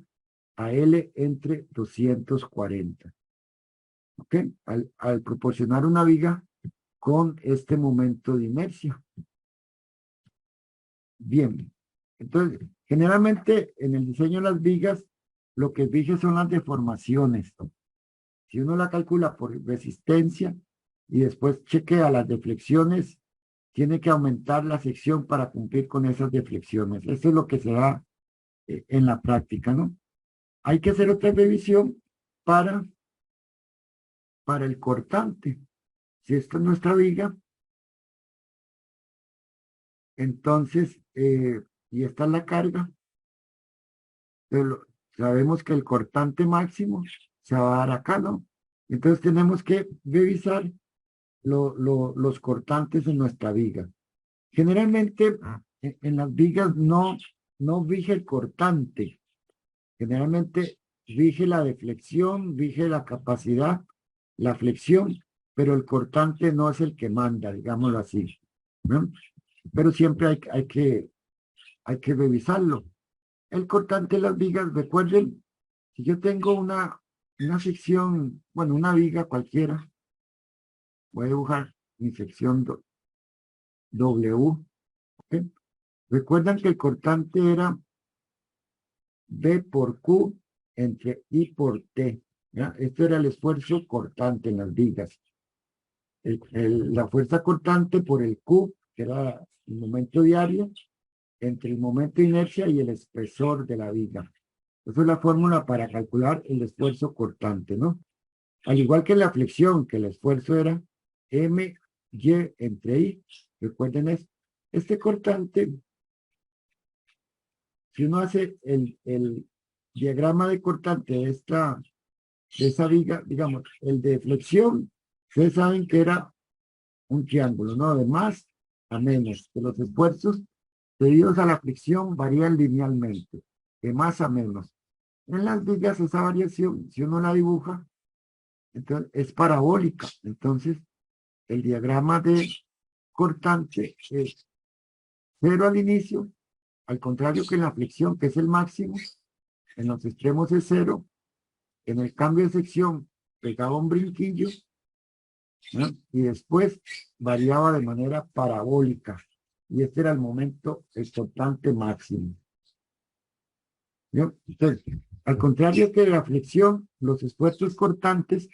a L entre 240. ¿Ok? Al proporcionar una viga con este momento de inercia. Bien. Entonces, generalmente en el diseño de las vigas, lo que rige son las deformaciones. Si uno la calcula por resistencia y después chequea las deflexiones, tiene que aumentar la sección para cumplir con esas deflexiones. Eso es lo que se da en la práctica, ¿no? Hay que hacer otra revisión para el cortante. Si esta es nuestra viga, entonces, y esta es la carga, pero sabemos que el cortante máximo se va a dar acá, ¿no? Entonces tenemos que revisar los cortantes en nuestra viga. Generalmente en las vigas no rige el cortante. Generalmente rige la deflexión, rige la capacidad, la flexión, pero el cortante no es el que manda, digámoslo así, ¿no? Pero siempre hay que revisarlo. El cortante de las vigas, recuerden, si yo tengo una sección, bueno, una viga cualquiera, voy a dibujar mi sección W. ¿Okay? Recuerdan que el cortante era B por Q entre I por T. ¿Ya? Esto era el esfuerzo cortante en las vigas. La fuerza cortante por el Q, que era el momento diario, entre el momento de inercia y el espesor de la viga. Esa es la fórmula para calcular el esfuerzo cortante, ¿no? Al igual que la flexión, que el esfuerzo era M, Y entre I. Recuerden esto. Este cortante, si uno hace el diagrama de cortante de esa viga, digamos, el de flexión, ustedes saben que era un triángulo, ¿no? De más a menos, que los esfuerzos debidos a la fricción varían linealmente, de más a menos. En las vigas esa variación, si uno la dibuja, entonces es parabólica. Entonces, el diagrama de cortante es 0 al inicio, al contrario que en la flexión, que es el máximo, en los extremos es 0, en el cambio de sección pegaba un brinquillo, ¿no? Y después variaba de manera parabólica. Y este era el momento, el cortante máximo. ¿No? Entonces, al contrario que la flexión, los esfuerzos cortantes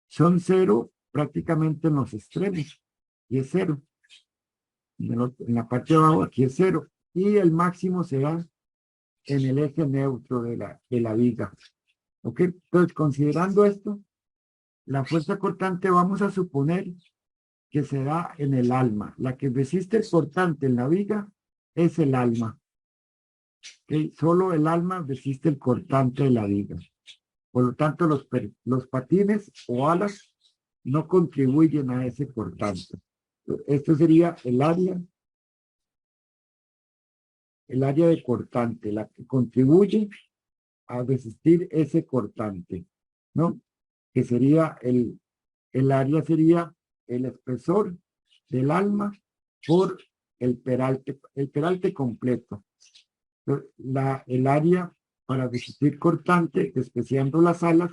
son 0 prácticamente en los extremos. Y es 0. En la parte de abajo aquí es 0. Y el máximo será en el eje neutro de la viga. ¿Ok? Entonces, considerando esto, la fuerza cortante vamos a suponer que se da en el alma. La que resiste el cortante en la viga es el alma. ¿Ok? Solo el alma resiste el cortante de la viga. Por lo tanto, los patines o alas no contribuyen a ese cortante. Esto sería el área de cortante, la que contribuye a resistir ese cortante, ¿no? Que sería el área sería el espesor del alma por el peralte completo. El área para resistir cortante, despreciando las alas,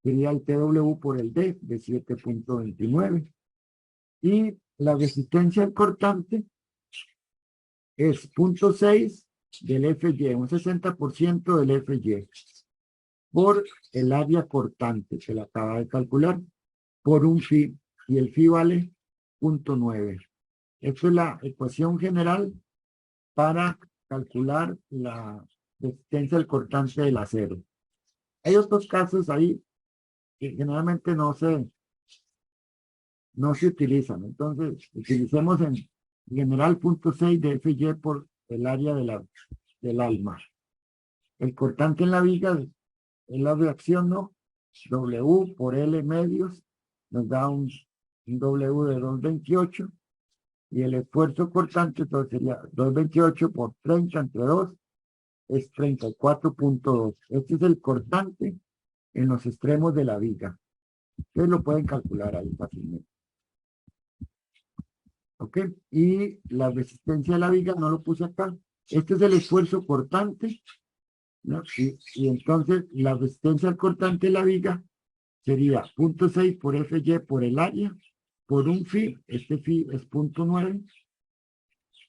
sería el TW por el D de 7.29. Y la resistencia al cortante es 0.6 del FY, un 60% del FY, por el área cortante, que la acaba de calcular, por un phi, y el phi vale 0.9. Esta es la ecuación general para calcular la resistencia al cortante del acero. Hay otros casos ahí que generalmente no se utilizan. Entonces, utilicemos en general 0.6 de FY por el área del alma. El cortante en la viga es la reacción, ¿no? W por L medios nos da un W de 228 y el esfuerzo cortante entonces sería 228 por 30 entre 2 es 34.2. Este es el cortante en los extremos de la viga. Ustedes lo pueden calcular ahí fácilmente. ¿Ok? Y la resistencia de la viga no lo puse acá. Este es el esfuerzo cortante, ¿no? Y entonces la resistencia al cortante de la viga sería 0.6 por FY por el área, por un phi, este phi es 0.9,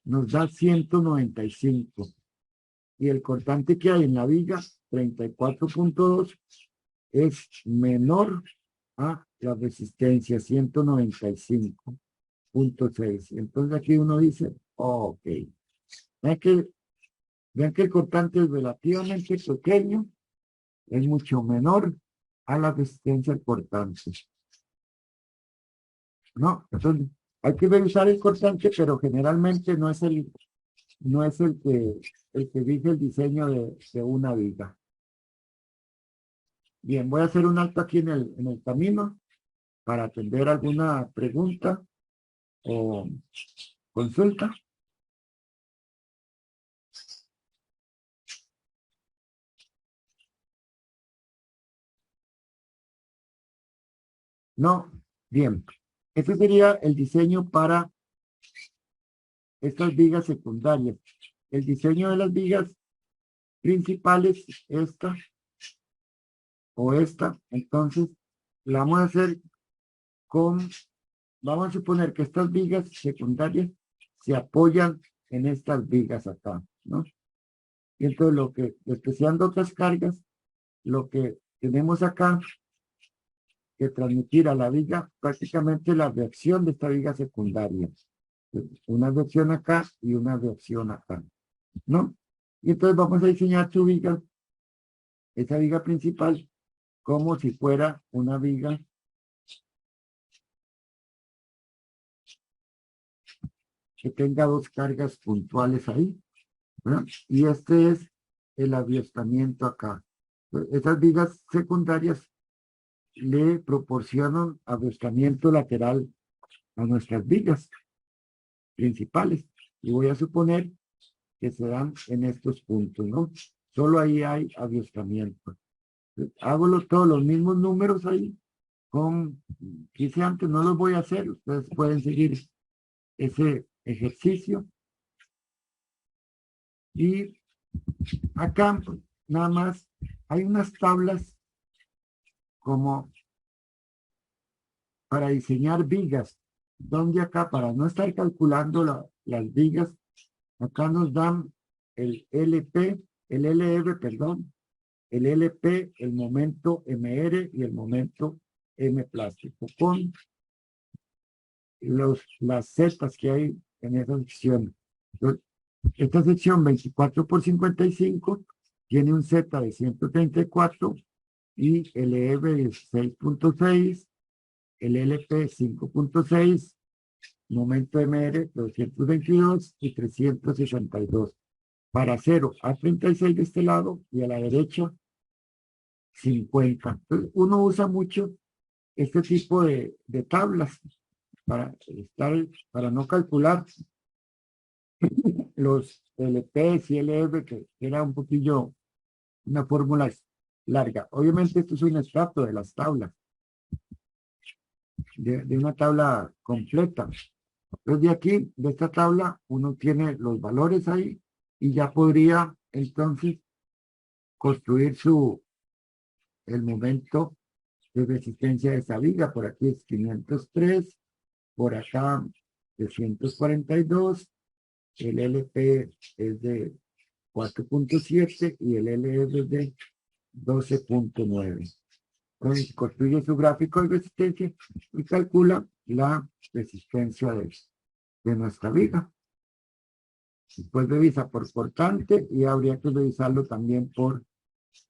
nos da 195. Y el cortante que hay en la viga, 34.2, es menor a la resistencia, 195.6. Entonces aquí uno dice, ok. Vean que el cortante es relativamente pequeño, es mucho menor a la resistencia al cortante. ¿No? Entonces, hay que revisar el cortante, pero generalmente no es el que rige el diseño de una viga. Bien, voy a hacer un alto aquí en el camino para atender alguna pregunta o consulta. No, bien. Este sería el diseño para estas vigas secundarias. El diseño de las vigas principales, esta o esta, entonces la vamos a hacer vamos a suponer que estas vigas secundarias se apoyan en estas vigas acá, ¿no? Y entonces despreciando otras cargas, lo que tenemos acá que transmitir a la viga prácticamente la reacción de esta viga secundaria. Una reacción acá y una reacción acá, ¿no? Y entonces vamos a diseñar su viga, esa viga principal, como si fuera una viga que tenga dos cargas puntuales ahí, ¿verdad? Y este es el aviestamiento acá. Esas vigas secundarias le proporcionan aviestamiento lateral a nuestras vigas principales. Y voy a suponer que se dan en estos puntos, ¿no? Solo ahí hay aviestamiento. Hago todos los mismos números ahí. Que hice antes, no los voy a hacer. Ustedes pueden seguir ese ejercicio. Y acá, nada más, hay unas tablas como para diseñar vigas, donde acá, para no estar calculando las vigas, acá nos dan el LP, el LR, perdón, el LP, el momento MR y el momento M plástico, con las zetas que hay en esa sección. Entonces, esta sección 24 por 55 tiene un Z de 134 y el EB de 6.6, el LP 5.6, momento MR 222 y 362. para 0 a 36 de este lado y a la derecha 50. Entonces, uno usa mucho este tipo de tablas para no calcular los LPs y LF, que era un poquillo una fórmula larga. Obviamente esto es un extracto de las tablas, de una tabla completa. Entonces de aquí, de esta tabla, uno tiene los valores ahí y ya podría entonces construir el momento de resistencia de esa viga. Por aquí es 503, por acá 342, el LP es de 4.7 y el LF es de 12.9. Entonces construye su gráfico de resistencia y calcula la resistencia de nuestra viga. Después revisa por cortante y habría que revisarlo también por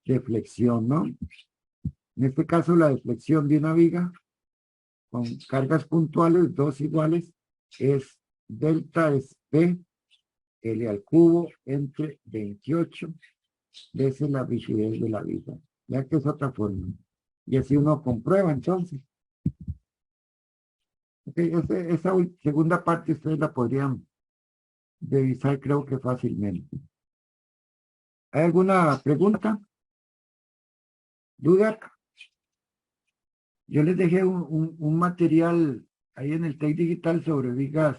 deflexión, ¿no? En este caso, la deflexión de una viga con cargas puntuales, dos iguales, es delta es P, L al cubo, entre 28, veces la rigidez de la viga. Ya que es otra forma. Y así uno comprueba, entonces. Okay, esa segunda parte ustedes la podrían revisar, creo que fácilmente. ¿Hay alguna pregunta? ¿Duda? Yo les dejé un material ahí en el TEC Digital sobre vigas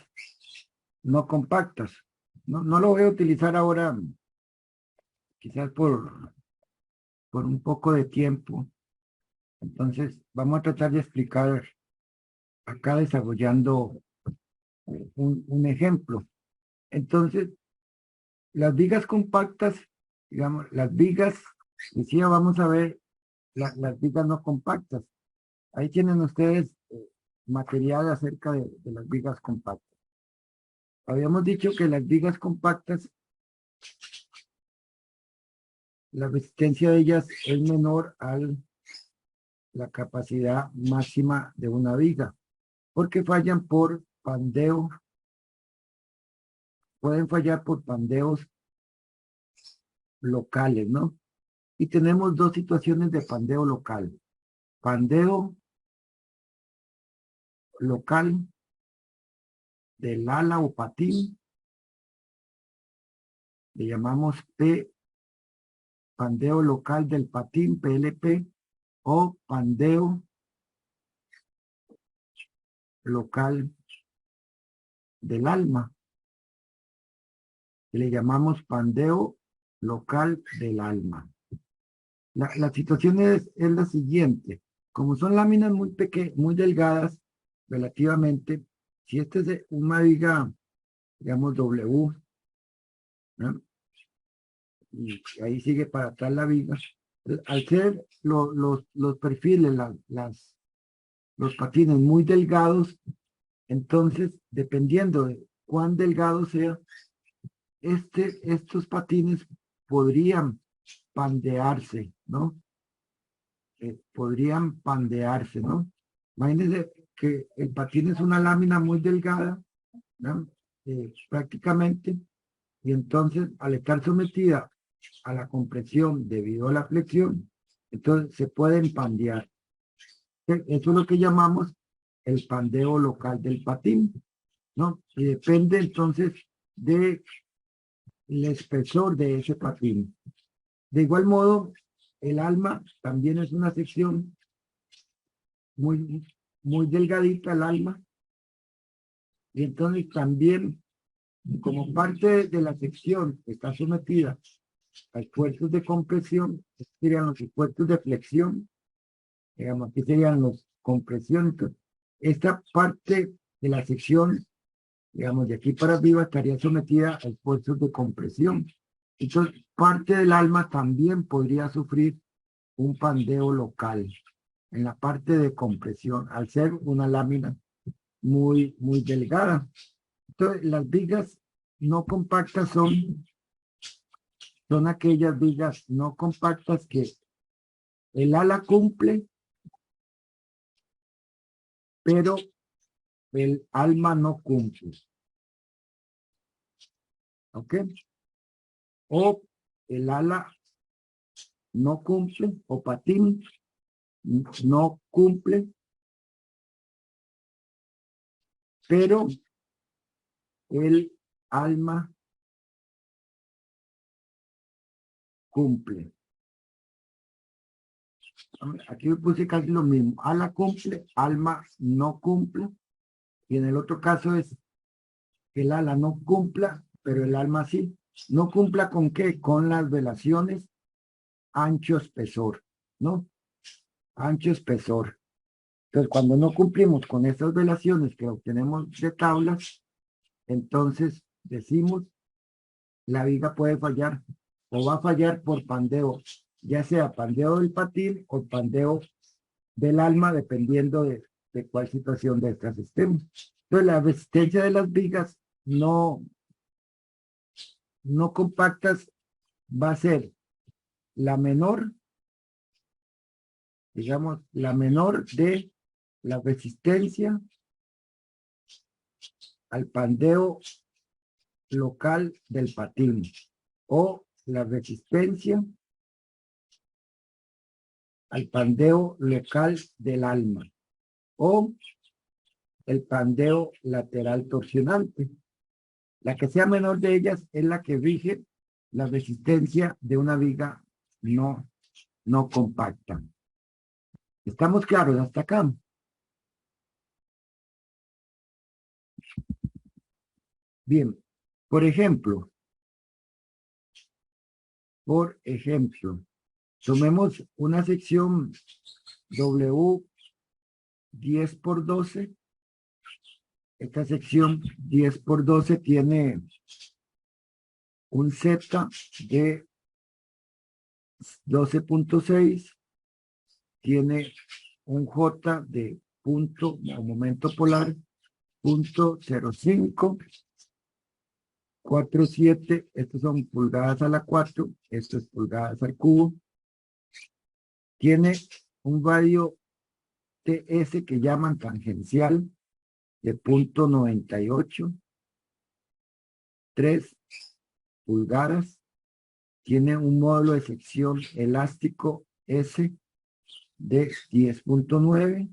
no compactas. No lo voy a utilizar ahora, quizás por un poco de tiempo. Entonces, vamos a tratar de explicar acá desarrollando un ejemplo. Entonces, las vigas compactas, digamos, las vigas, decía, vamos a ver las vigas no compactas. Ahí tienen ustedes material acerca de las vigas compactas. Habíamos dicho que las vigas compactas, la resistencia de ellas es menor a la capacidad máxima de una viga, porque fallan por pandeo, pueden fallar por pandeos locales, ¿no? Y tenemos dos situaciones de pandeo local. Pandeo local del ala o patín, le llamamos P, pandeo local del patín, PLP, o pandeo local del alma, que le llamamos pandeo local del alma. La situación es la siguiente. Como son láminas muy pequeñas, muy delgadas, relativamente, si esta es una viga, digamos, W, ¿no? Y ahí sigue para atrás la viga. Al ser los perfiles, los patines muy delgados, entonces, dependiendo de cuán delgado sea, estos patines podrían pandearse, ¿no? Podrían pandearse, ¿no? Imagínense que el patín es una lámina muy delgada, ¿no? Prácticamente, y entonces al estar sometida a la compresión debido a la flexión, entonces se pueden pandear. Eso es lo que llamamos el pandeo local del patín, ¿no? Y depende entonces del espesor de ese patín. De igual modo, el alma también es una sección muy, muy delgadita, el alma. Y entonces también, como parte de la sección que está sometida a esfuerzos de compresión, serían los esfuerzos de flexión, digamos, aquí serían los compresiones. Esta parte de la sección, digamos, de aquí para arriba estaría sometida a esfuerzos de compresión. Entonces, parte del alma también podría sufrir un pandeo local en la parte de compresión, al ser una lámina muy, muy delgada. Entonces, las vigas no compactas son aquellas vigas no compactas que el ala cumple, pero el alma no cumple. ¿Ok? o el ala no cumple, o patín no cumple, pero el alma cumple. Aquí me puse casi lo mismo. Ala cumple, alma no cumple. Y en el otro caso es que el ala no cumpla, pero el alma sí. ¿No cumpla con qué? Con las velaciones ancho espesor, ¿no? Ancho espesor. Entonces, cuando no cumplimos con estas velaciones que obtenemos de tablas, entonces decimos, la viga puede fallar o va a fallar por pandeo, ya sea pandeo del patín o pandeo del alma, dependiendo de cuál situación de estas estemos. Entonces, la resistencia de las vigas no compactas va a ser la menor, digamos, la menor de la resistencia al pandeo local del patín o la resistencia al pandeo local del alma o el pandeo lateral torsionante. La que sea menor de ellas es la que rige la resistencia de una viga no compacta. ¿Estamos claros hasta acá? Bien, por ejemplo, tomemos una sección W 10 por 12. Esta sección 10 por 12 tiene un Z de 12.6, tiene un J de punto o momento polar, punto 0.5, 4.7, estos son pulgadas a la 4, esto es pulgadas al cubo. Tiene un radio TS que llaman tangencial de punto 98, 3 pulgadas. Tiene un módulo de sección elástico S de 10.9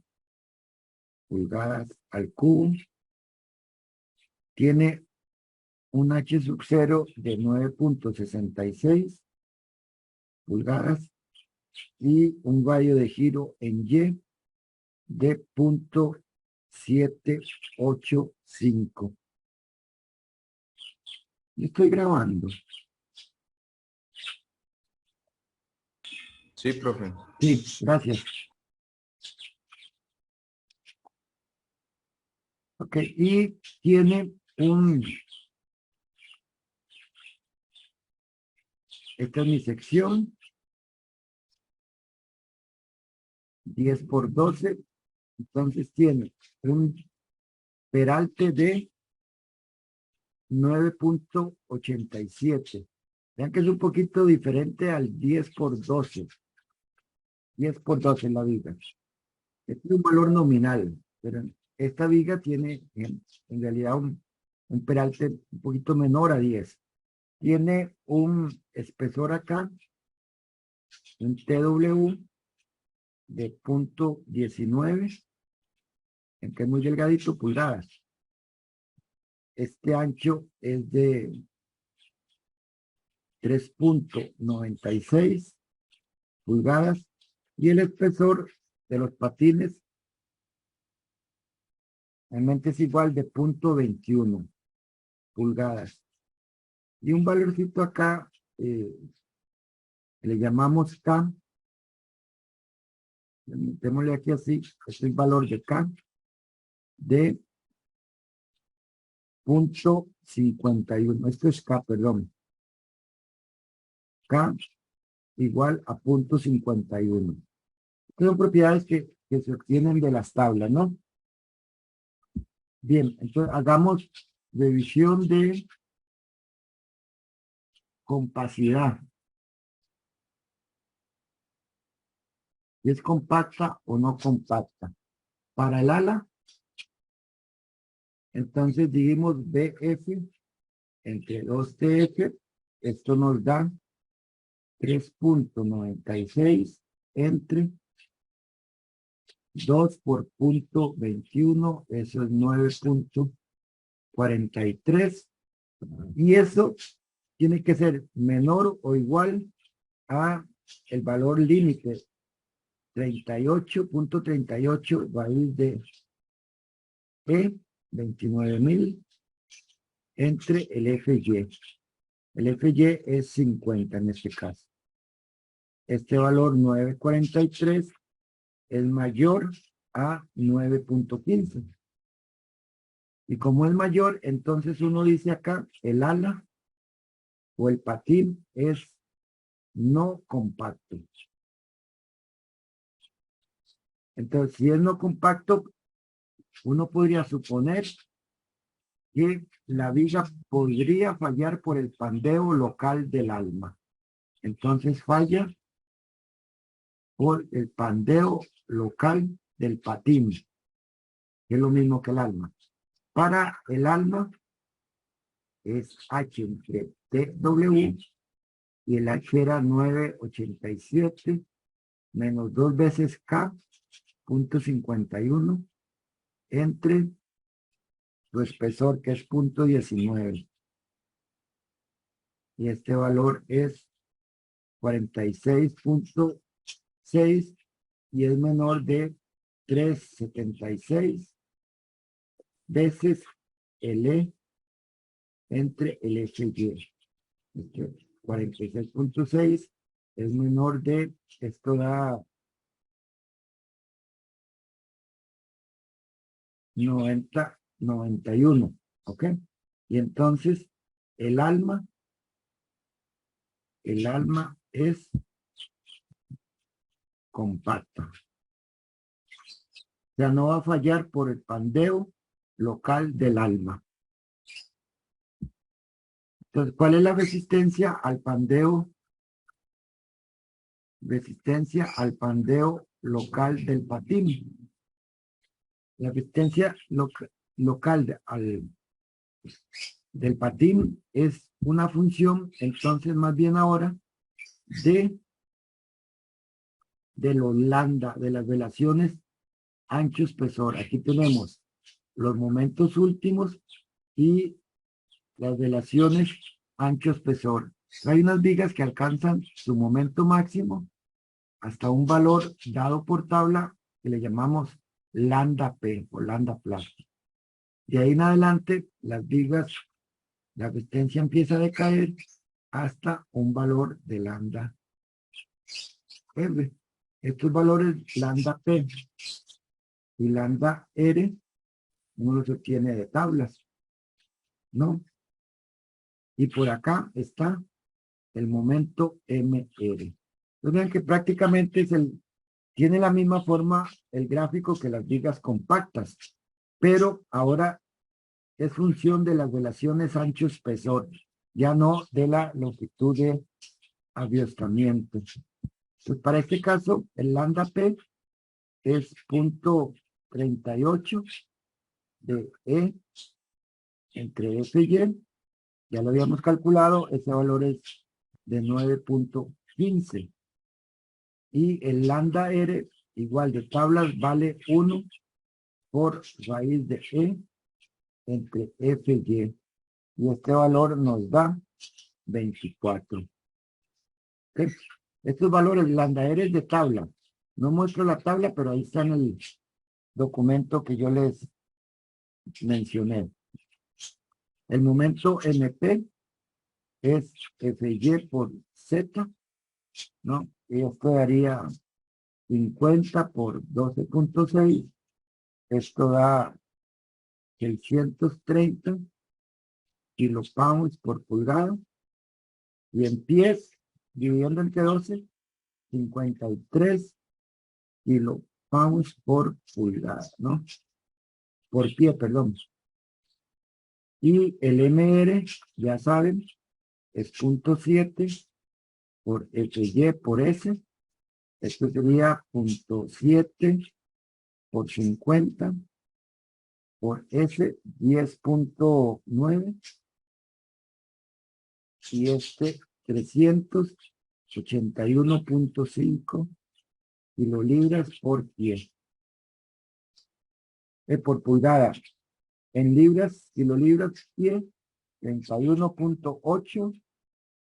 pulgadas al cubo. Tiene un H sub 0 de 9.66 pulgadas y un radio de giro en Y de punto 785. Estoy grabando. Sí, profe. Sí, gracias. Ok, y tiene esta es mi sección. 10 por 12. Entonces tiene un peralte de 9.87. Vean que es un poquito diferente al 10 por 12. 10 por 12 la viga. Este es un valor nominal, pero esta viga tiene en realidad un peralte un poquito menor a 10. Tiene un espesor acá, un TW de punto 19, en que es muy delgadito, pulgadas. Este ancho es de 3.96 pulgadas y el espesor de los patines realmente es igual de 0.21 pulgadas. Y un valorcito acá le llamamos K. Metémosle aquí así, este es el valor de K de 0.51. Esto es K, perdón. K igual a 0.51. Son propiedades que se obtienen de las tablas, ¿no? Bien, entonces hagamos revisión de compacidad. ¿Es compacta o no compacta? Para el ala, entonces dividimos BF entre 2TF esto nos da 3.96 entre 2 por punto 21, eso es 9.43. Y eso tiene que ser menor o igual a el valor límite 38.38 raíz de E 29.000 entre el FY. El FY es 50 en este caso. Este valor 9.43 es mayor a 9.15. Y como es mayor, entonces uno dice acá, el ala o el patín es no compacto. Entonces, si es no compacto, uno podría suponer que la viga podría fallar por el pandeo local del alma. Entonces falla por el pandeo local del patín, que es lo mismo que el alma. Para el alma es H entre TW y el H era 987 menos 2 veces K, punto 51 entre su espesor que es punto 19. Y este valor es 46.6 y es menor de 376 veces el E entre el FY. 46.6 es menor de, esto da 91, ¿ok? Y entonces el alma es compacta. O sea, no va a fallar por el pandeo local del alma. Entonces, ¿cuál es la resistencia al pandeo? Resistencia al pandeo local del patín. La resistencia local del patín es una función, entonces más bien ahora, de los lambda, de las relaciones ancho-espesor. Aquí tenemos los momentos últimos y las relaciones ancho-espesor. Hay unas vigas que alcanzan su momento máximo hasta un valor dado por tabla que le llamamos lambda P o lambda plástico. De ahí en adelante, las vigas, la resistencia empieza a decaer hasta un valor de lambda R. Estos valores lambda P y lambda R uno los obtiene de tablas, ¿no? Y por acá está el momento MR. Entonces vean que prácticamente tiene la misma forma el gráfico que las vigas compactas, pero ahora es función de las relaciones ancho-espesor, ya no de la longitud de aviostamiento. Pues para este caso, el lambda P es 0.38 de E entre F y Y. Ya lo habíamos calculado, ese valor es de 9.15. Y el lambda R, igual de tablas, vale 1 por raíz de E entre F y Y. Y este valor nos da 24. ¿Okay? Estos valores, lambda R es de tabla. No muestro la tabla, pero ahí está en el documento que yo les mencioné. El momento MP es FY por Z, ¿no? Y esto daría 50 por 12.6. Esto da 630 kilopounds por pulgada. Y en pies, dividiendo entre 12, 53 kilopounds por pulgada, ¿no? Por pie, perdón. Y el MR, ya saben, es 0.7 por FY por S. Esto sería 0.7 por 50 por S, 10.9 y este 381.5 kilolibras por pie. Por pulgada. En libras, kilolibras, pie, 31.8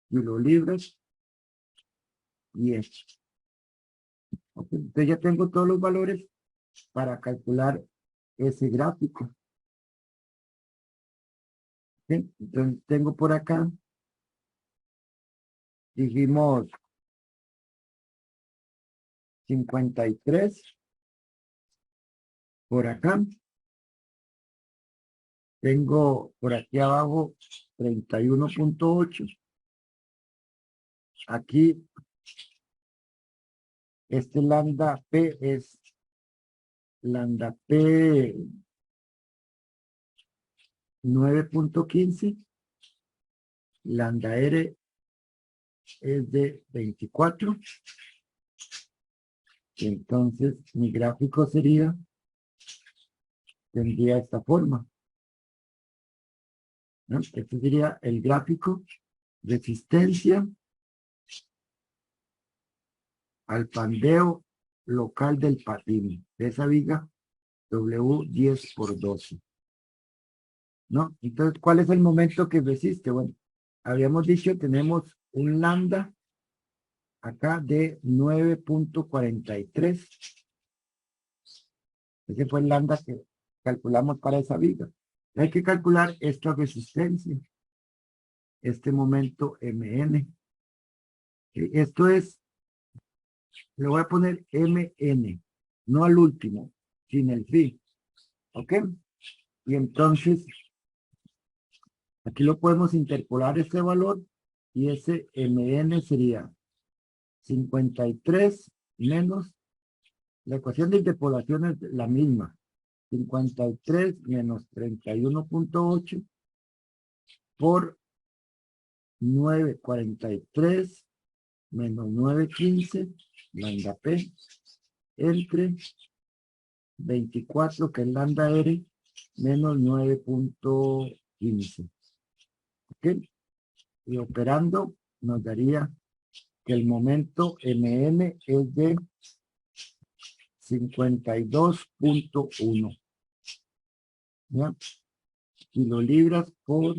kilolibras, pie. Okay, entonces ya tengo todos los valores para calcular ese gráfico. Okay, entonces tengo por acá, dijimos 53, por acá. Tengo por aquí abajo 31.8. Aquí, este lambda P es lambda P 9.15. Lambda R es de 24. Entonces, mi gráfico tendría esta forma, ¿no? Este sería el gráfico resistencia al pandeo local del patín, de esa viga W10 por 12. ¿No? Entonces, ¿cuál es el momento que resiste? Bueno, habíamos dicho, tenemos un lambda acá de 9.43. Ese fue el lambda que calculamos para esa viga. Hay que calcular esta resistencia, este momento MN. Esto es, le voy a poner MN, no al último, sin el fin. ¿Ok? Y entonces, aquí lo podemos interpolar este valor y ese MN sería 53 menos, la ecuación de interpolación es la misma, 53 menos 31.8 por 943 menos 915, lambda P, entre 24, que es lambda R, menos 9.15. ¿Ok? Y operando nos daría que el momento MN es de 52.1. ¿Ya? Kilolibras por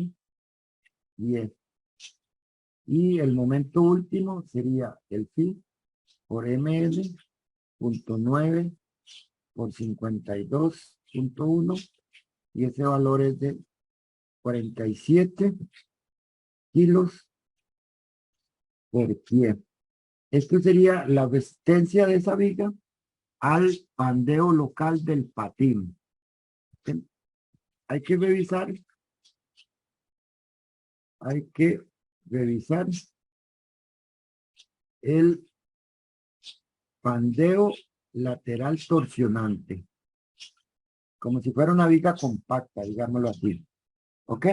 10. Y el momento último sería el phi por MN, punto 9 por 52.1. Y ese valor es de 47 kilos por pie. Esto sería la resistencia de esa viga al pandeo local del patín. ¿Sí? Hay que revisar el pandeo lateral torsionante, como si fuera una viga compacta, digámoslo así. ¿Ok?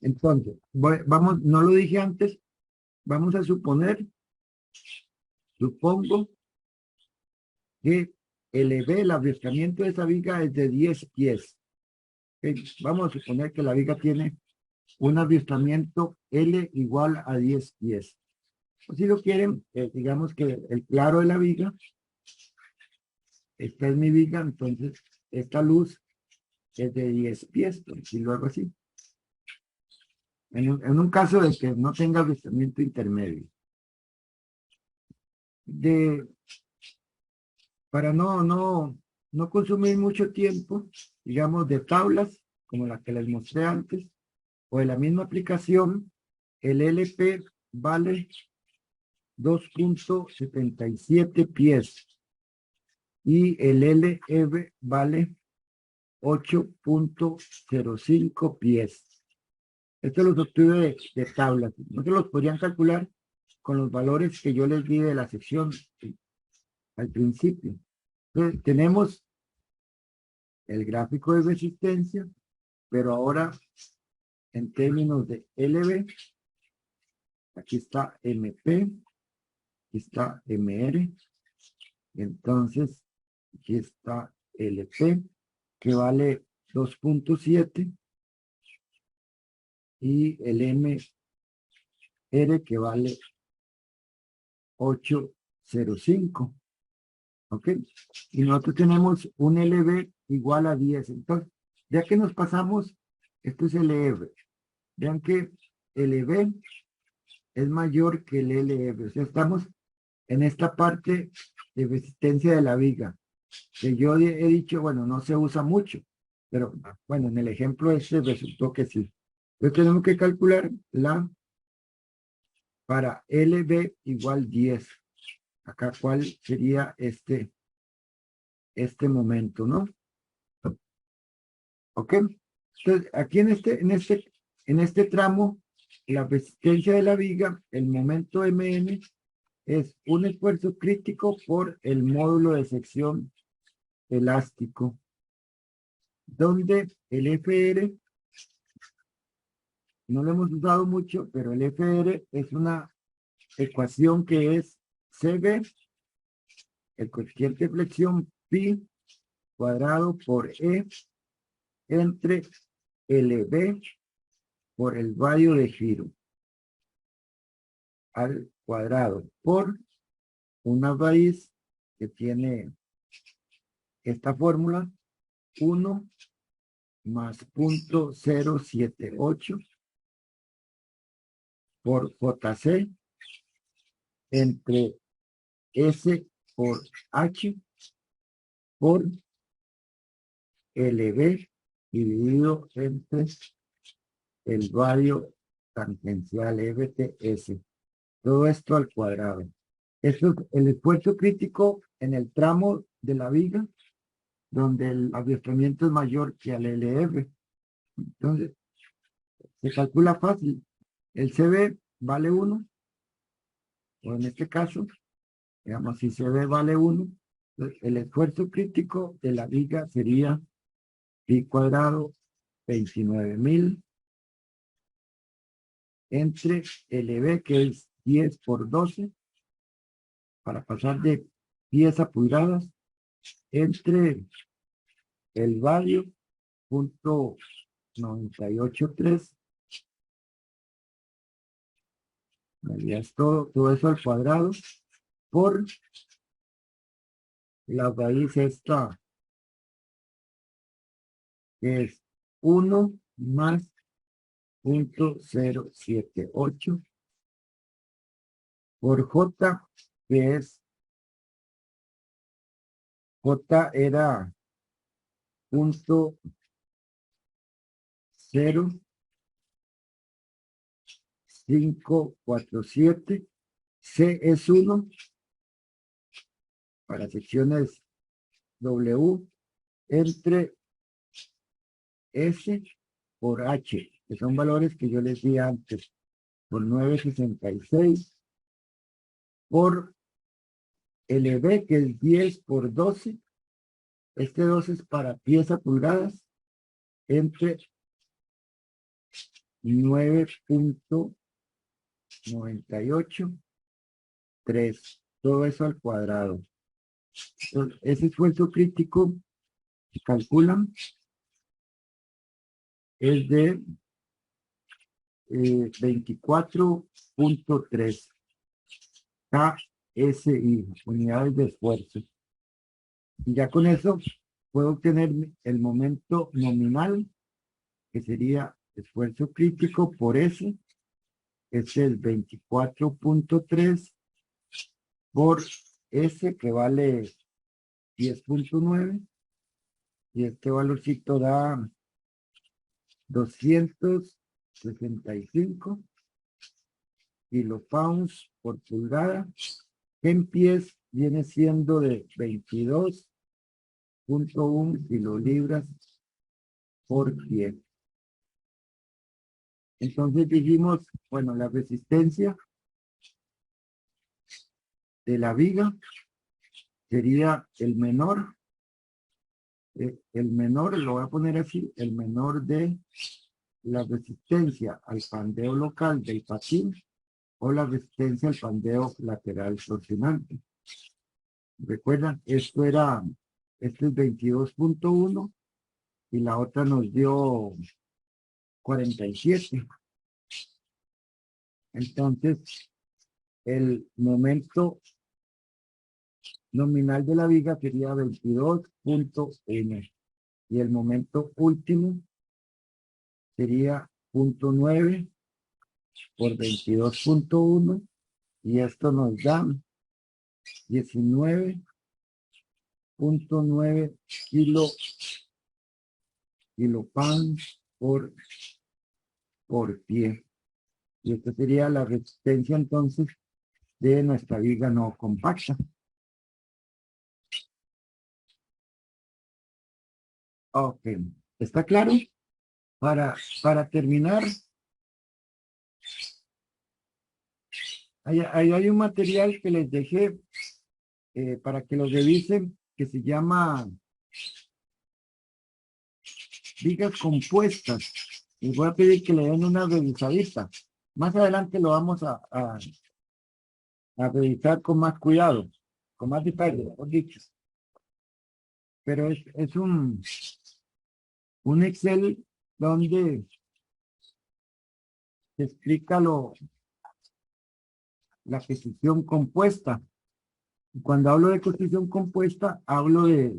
Entonces, vamos, no lo dije antes, vamos a supongo que el abriezamiento de esa viga es de 10 pies. ¿Okay? Vamos a suponer que la viga tiene un abriezamiento L igual a 10 pies. O si lo quieren, digamos que el claro de la viga, esta es mi viga, entonces esta luz es de 10 pies, y luego así. En un caso de que no tenga abriezamiento intermedio. Para no consumir mucho tiempo, digamos, de tablas, como la que les mostré antes, o de la misma aplicación, el LP vale 2.77 pies y el LF vale 8.05 pies. Esto los obtuve de tablas. No se los podrían calcular con los valores que yo les di de la sección al principio. Entonces, tenemos el gráfico de resistencia, pero ahora en términos de LV, aquí está MP, aquí está MR, entonces aquí está LP, que vale 2.7 y el MR que vale 805. ¿Ok? Y nosotros tenemos un LB igual a 10. Entonces, ya que nos pasamos, esto es LR. Vean que LB es mayor que el LR. O sea, estamos en esta parte de resistencia de la viga. Que yo he dicho, bueno, no se usa mucho. Pero, bueno, en el ejemplo este resultó que sí. Entonces tenemos que calcular la para LB igual 10. Acá, ¿cuál sería este momento, no? ¿Ok? Entonces, aquí en este tramo, la resistencia de la viga, el momento MN, es un esfuerzo crítico por el módulo de sección elástico, donde el FR, no lo hemos usado mucho, pero el FR es una ecuación que es CB, el coeficiente de flexión pi cuadrado por E entre LB por el radio de giro al cuadrado por una raíz que tiene esta fórmula 1 más 0.078 por JC entre S por H por LB dividido entre el radio tangencial FTS. Todo esto al cuadrado. Esto es el esfuerzo crítico en el tramo de la viga donde el aviestramiento es mayor que al LF. Entonces, se calcula fácil. El CB vale 1, o en este caso, digamos, si CB vale 1, el esfuerzo crítico de la viga sería pi cuadrado 29.000 entre LB, que es 10 por 12, para pasar de pies a pulgadas, entre el radio punto 98.3. Es todo eso al cuadrado por la raíz esta, que es 1 más 0.078 por J, que es J era 0.547, C es 1 para secciones W entre S por H, que son valores que yo les di antes, por 9.66, por LB, que es 10 por 12, este 12 es para pies a pulgadas, entre 9.98, todo eso al cuadrado. Entonces, ese esfuerzo crítico que calculan es de 24.3 KSI, unidades de esfuerzo. Y ya con eso puedo obtener el momento nominal, que sería esfuerzo crítico por S, es el 24.3 por S, que vale 10.9, y este valorcito da 265 kilopounds por pulgada, que en pies viene siendo de 22.1 kilolibras por pie. Entonces dijimos, bueno, la resistencia de la viga sería el menor lo voy a poner así, el menor de la resistencia al pandeo local del patín o la resistencia al pandeo lateral torsionante. Recuerdan, este es 22.1 y la otra nos dio 47. Entonces, el momento nominal de la viga sería 22.n y el momento último sería 0.9 por 22.1 y esto nos da 19.9 kilopounds por pie. Y esta sería la resistencia entonces de nuestra viga no compacta. Ok, ¿está claro? Para terminar, ahí hay un material que les dejé para que lo revisen, que se llama vigas compuestas. Les voy a pedir que le den una revisadita. Más adelante lo vamos a revisar con más cuidado, con más detalle, mejor dicho. Pero es un Excel donde se explica la construcción compuesta. Y cuando hablo de construcción compuesta, hablo de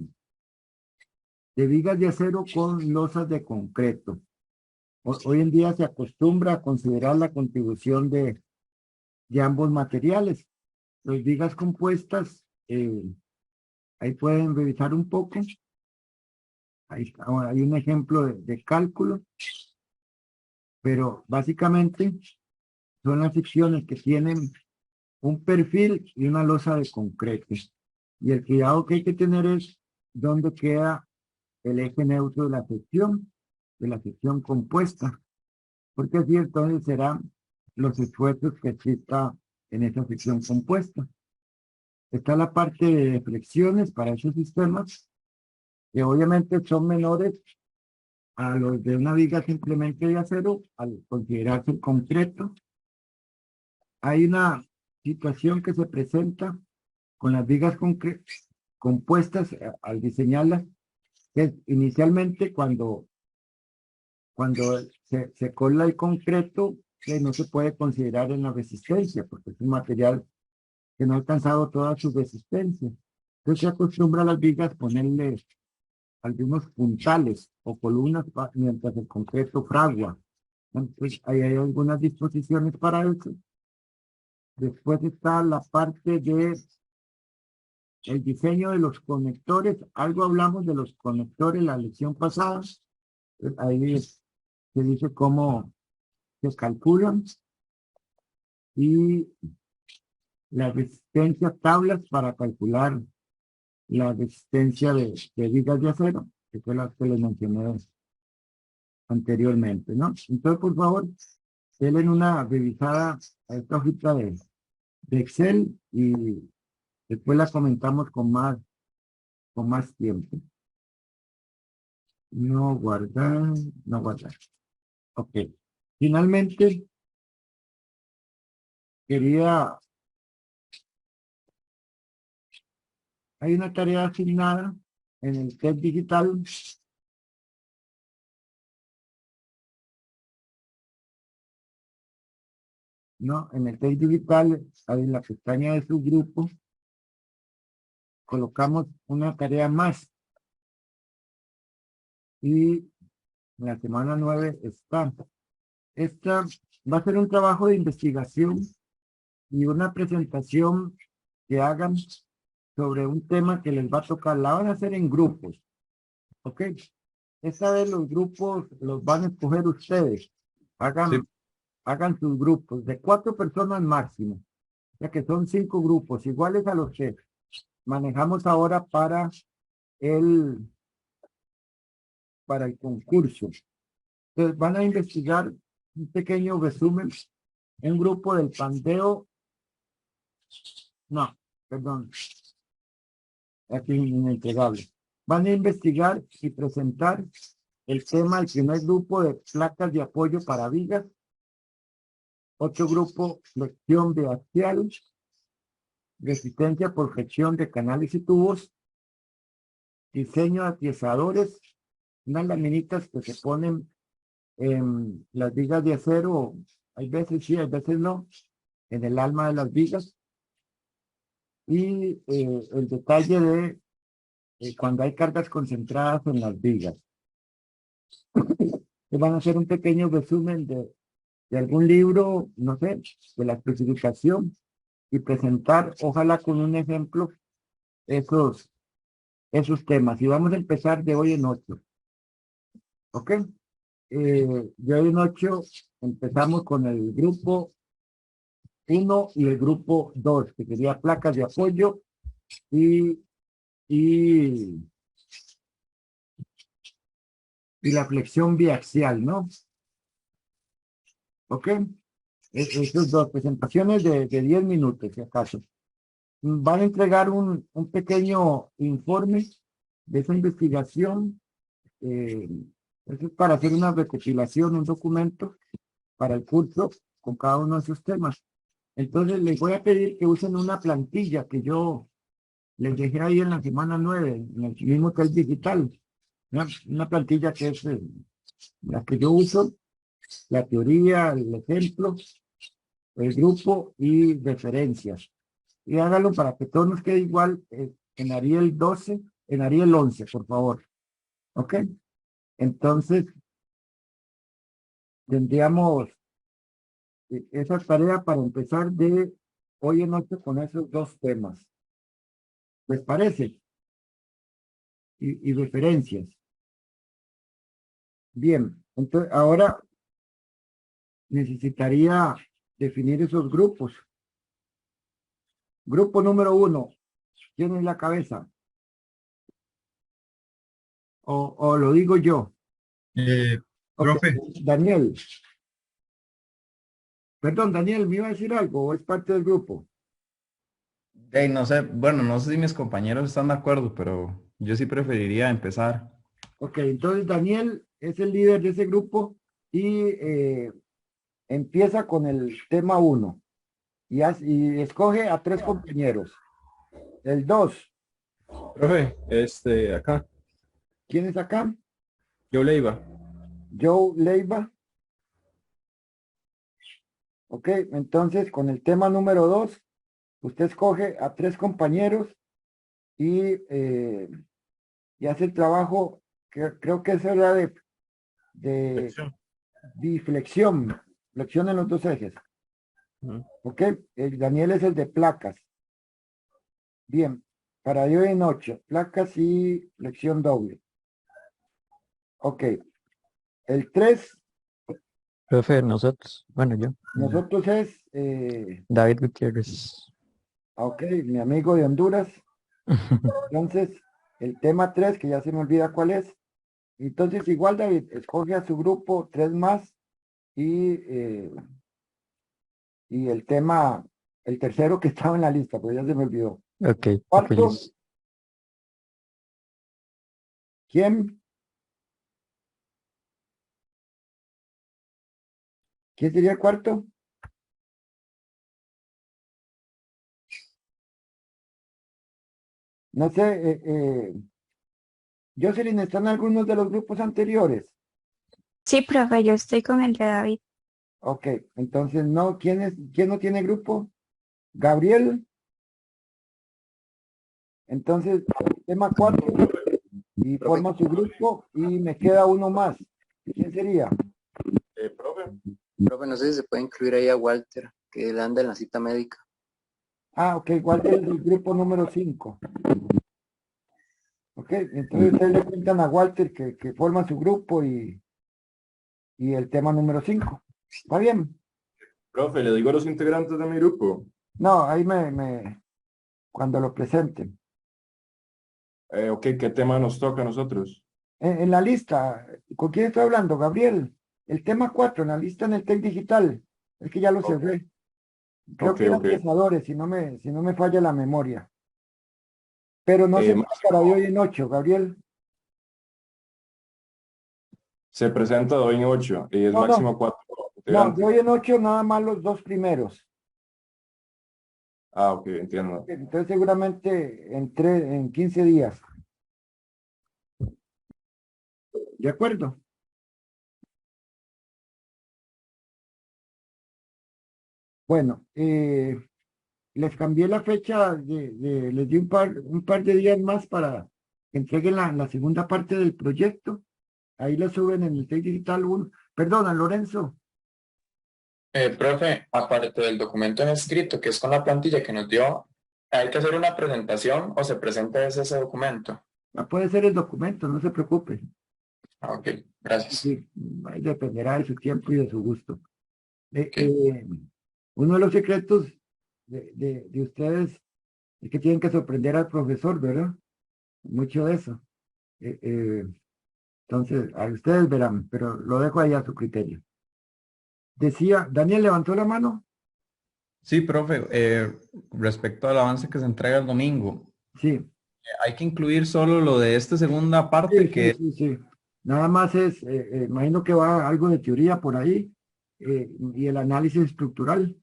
vigas de acero con losas de concreto. Hoy en día se acostumbra a considerar la contribución de ambos materiales. Las vigas compuestas, ahí pueden revisar un poco. Ahí está, hay un ejemplo de cálculo, pero básicamente son las secciones que tienen un perfil y una losa de concreto. Y el cuidado que hay que tener es dónde queda el eje neutro de la sección compuesta, porque así entonces serán los esfuerzos que exista en esa sección compuesta. Está la parte de deflexiones para esos sistemas, que obviamente son menores a los de una viga simplemente de acero, al considerarse el concreto. Hay una situación que se presenta con las vigas compuestas al diseñarlas, que es inicialmente cuando se cola el concreto, que no se puede considerar en la resistencia, porque es un material que no ha alcanzado toda su resistencia. Entonces se acostumbra a las vigas ponerle algunos puntales o columnas mientras el concreto fragua. Entonces ahí hay algunas disposiciones para eso. Después está la parte de el diseño de los conectores. Algo hablamos de los conectores la lección pasada. Ahí se dice cómo se calculan y la resistencia, tablas para calcular la resistencia de vigas de acero, que fue la que les mencioné anteriormente, ¿no? Entonces, por favor, denle una revisada a esta hojita de Excel y después la comentamos con más tiempo. No guardar. Ok. Finalmente, hay una tarea asignada en el test digital. No, en el test digital, en la pestaña de su grupo, colocamos una tarea más. Y en la semana 9 está. Esta va a ser un trabajo de investigación y una presentación que hagan sobre un tema que les va a tocar. La van a hacer en grupos. ¿Ok? Esta vez los grupos los van a escoger ustedes. Hagan sus grupos de 4 personas máximo. Ya que son 5 grupos iguales a los que manejamos ahora para el concurso. Entonces van a investigar un pequeño resumen, un grupo del pandeo. No, perdón. Aquí inentregable. Van a investigar y presentar el tema del primer grupo de placas de apoyo para vigas. Otro grupo, flexión de axial, resistencia por fricción de canales y tubos, diseño de atiesadores unas laminitas que se ponen en las vigas de acero, hay veces sí, hay veces no, en el alma de las vigas. Y el detalle de cuando hay cargas concentradas en las vigas. Que van a hacer un pequeño resumen de algún libro, no sé, de la especificación y presentar, ojalá con un ejemplo, esos temas. Y vamos a empezar de hoy en 8. ¿Ok? De hoy en 8 empezamos con el grupo 1 y el grupo 2, que sería placas de apoyo y la flexión biaxial, ¿no? ¿Ok? Esas dos presentaciones de 10 minutos, si acaso. Van a entregar un pequeño informe de esa investigación. Eso es para hacer una recopilación, un documento para el curso con cada uno de esos temas. Entonces les voy a pedir que usen una plantilla que yo les dejé ahí en la semana 9, en el mismo test digital. Una plantilla que es la que yo uso, la teoría, el ejemplo, el grupo y referencias. Y hágalo para que todo nos quede igual en Ariel 12, en Ariel 11, por favor. ¿Ok? Entonces, tendríamos esa tarea para empezar de hoy en noche con esos dos temas. ¿Les parece? Y referencias. Bien, entonces ahora necesitaría definir esos grupos. Grupo número 1, ¿quién es la cabeza? O lo digo yo. Ok, Profe. Daniel. Perdón, Daniel, ¿me iba a decir algo o es parte del grupo? No sé, bueno, no sé si mis compañeros están de acuerdo, pero yo sí preferiría empezar. Ok, entonces Daniel es el líder de ese grupo y empieza con el tema 1 y escoge a 3 compañeros. El 2, Profe, acá, ¿quién es acá? yo Leiva. Joe Leiva. Ok, entonces con el tema número 2, usted escoge a 3 compañeros y hace el trabajo, que creo que eso era de Sección. biflexión, flexión en los dos ejes. Ujú. Ok, el Daniel es el de placas. Bien, para de hoy en 8, placas y flexión doble. Ok, el 3, Profe, nosotros, bueno, yo, nosotros es, David Gutiérrez. ok, mi amigo de Honduras. Entonces, el tema 3, que ya se me olvida cuál es. Entonces, igual David, escoge a su grupo 3 más y el tema, el tercero que estaba en la lista, pues ya se me olvidó. Ok, Cuarto, apoyos. ¿quién? ¿Quién sería el cuarto? No sé, Jocelyn, ¿están algunos de los grupos anteriores? Sí, profe, yo estoy con el de David. Ok, entonces no, ¿quién no tiene grupo? Gabriel. Entonces, tema 4 y Profe, forma su grupo y me queda uno más. ¿Quién sería? profe, no sé si se puede incluir ahí a Walter, que él anda en la cita médica. Ah, ok, Walter es el grupo número 5. Ok, entonces ustedes le cuentan a Walter que forma su grupo y el tema número 5. ¿Está bien? Profe, le digo a los integrantes de mi grupo. No, ahí cuando lo presenten. Ok, ¿qué tema nos toca a nosotros? En la lista, ¿con quién estoy hablando? Gabriel, el tema 4 en la lista en el TEC Digital. Es que ya lo cerré. Creo Ok, que eran ok. pensadores, si no me falla la memoria. Pero no se Máximo, para de hoy en 8, Gabriel. se presenta de hoy en 8 y es No, no, máximo 4 no, de integrantes. hoy en 8 nada más los 2 primeros. Ah, ok, entiendo. Entonces seguramente en 15 días. ¿De acuerdo? Bueno, les cambié la fecha, les di un par de días más para que entreguen la segunda parte del proyecto. Ahí la suben en el Tech Digital 1. Perdona, Lorenzo. Profe, aparte del documento en escrito, que es con la plantilla que nos dio, ¿hay que hacer una presentación o se presenta desde ese documento? Puede ser el documento, no se preocupe. Ok, gracias. Sí, ahí dependerá de su tiempo y de su gusto. Uno de los secretos de ustedes es que tienen que sorprender al profesor, ¿verdad? Mucho de eso. Entonces, a ustedes verán, pero lo dejo ahí a su criterio. Decía, Daniel levantó la mano. Sí, profe, respecto al avance que se entrega el domingo, Sí. Hay que incluir solo lo de esta segunda parte que... Sí. Nada más es, imagino que va algo de teoría por ahí y el análisis estructural.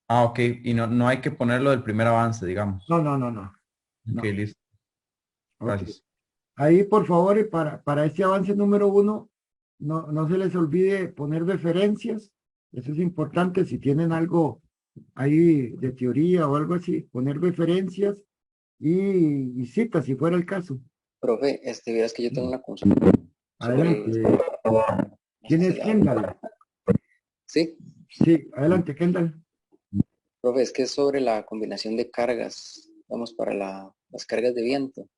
Ah, ok, y no hay que ponerlo del primer avance, digamos. No. Ok, listo. Gracias. Ahí, por favor, para este avance número 1, no se les olvide poner referencias. Eso es importante. Si tienen algo ahí de teoría o algo así, poner referencias y citas, si fuera el caso. Profe, verás que yo tengo una consulta. Adelante. ¿Quién es Kendall? Sí. Sí, adelante, Kendall. Profe, es que es sobre la combinación de cargas, vamos, para las cargas de viento.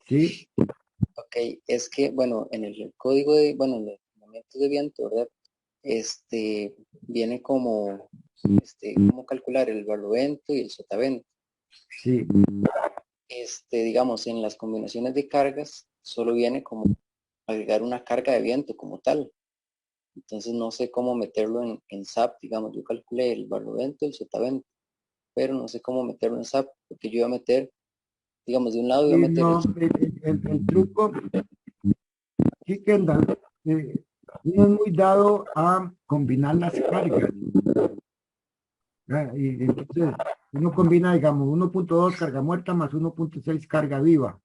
Sí. Ok, es que, bueno, en el código de, bueno, en los momentos de viento, ¿verdad? Viene como, cómo calcular el barlovento y el sotavento. Sí. Digamos, en las combinaciones de cargas, solo viene como agregar una carga de viento como tal. Entonces no sé cómo meterlo en SAP, digamos, yo calculé el barlovento y el sotavento, pero no sé cómo meterlo en SAP, porque yo iba a meter, digamos, de un lado iba a meter... El truco, sí, Kendall, uno es muy dado a combinar las cargas. Y entonces uno combina, digamos, 1.2 carga muerta más 1.6 carga viva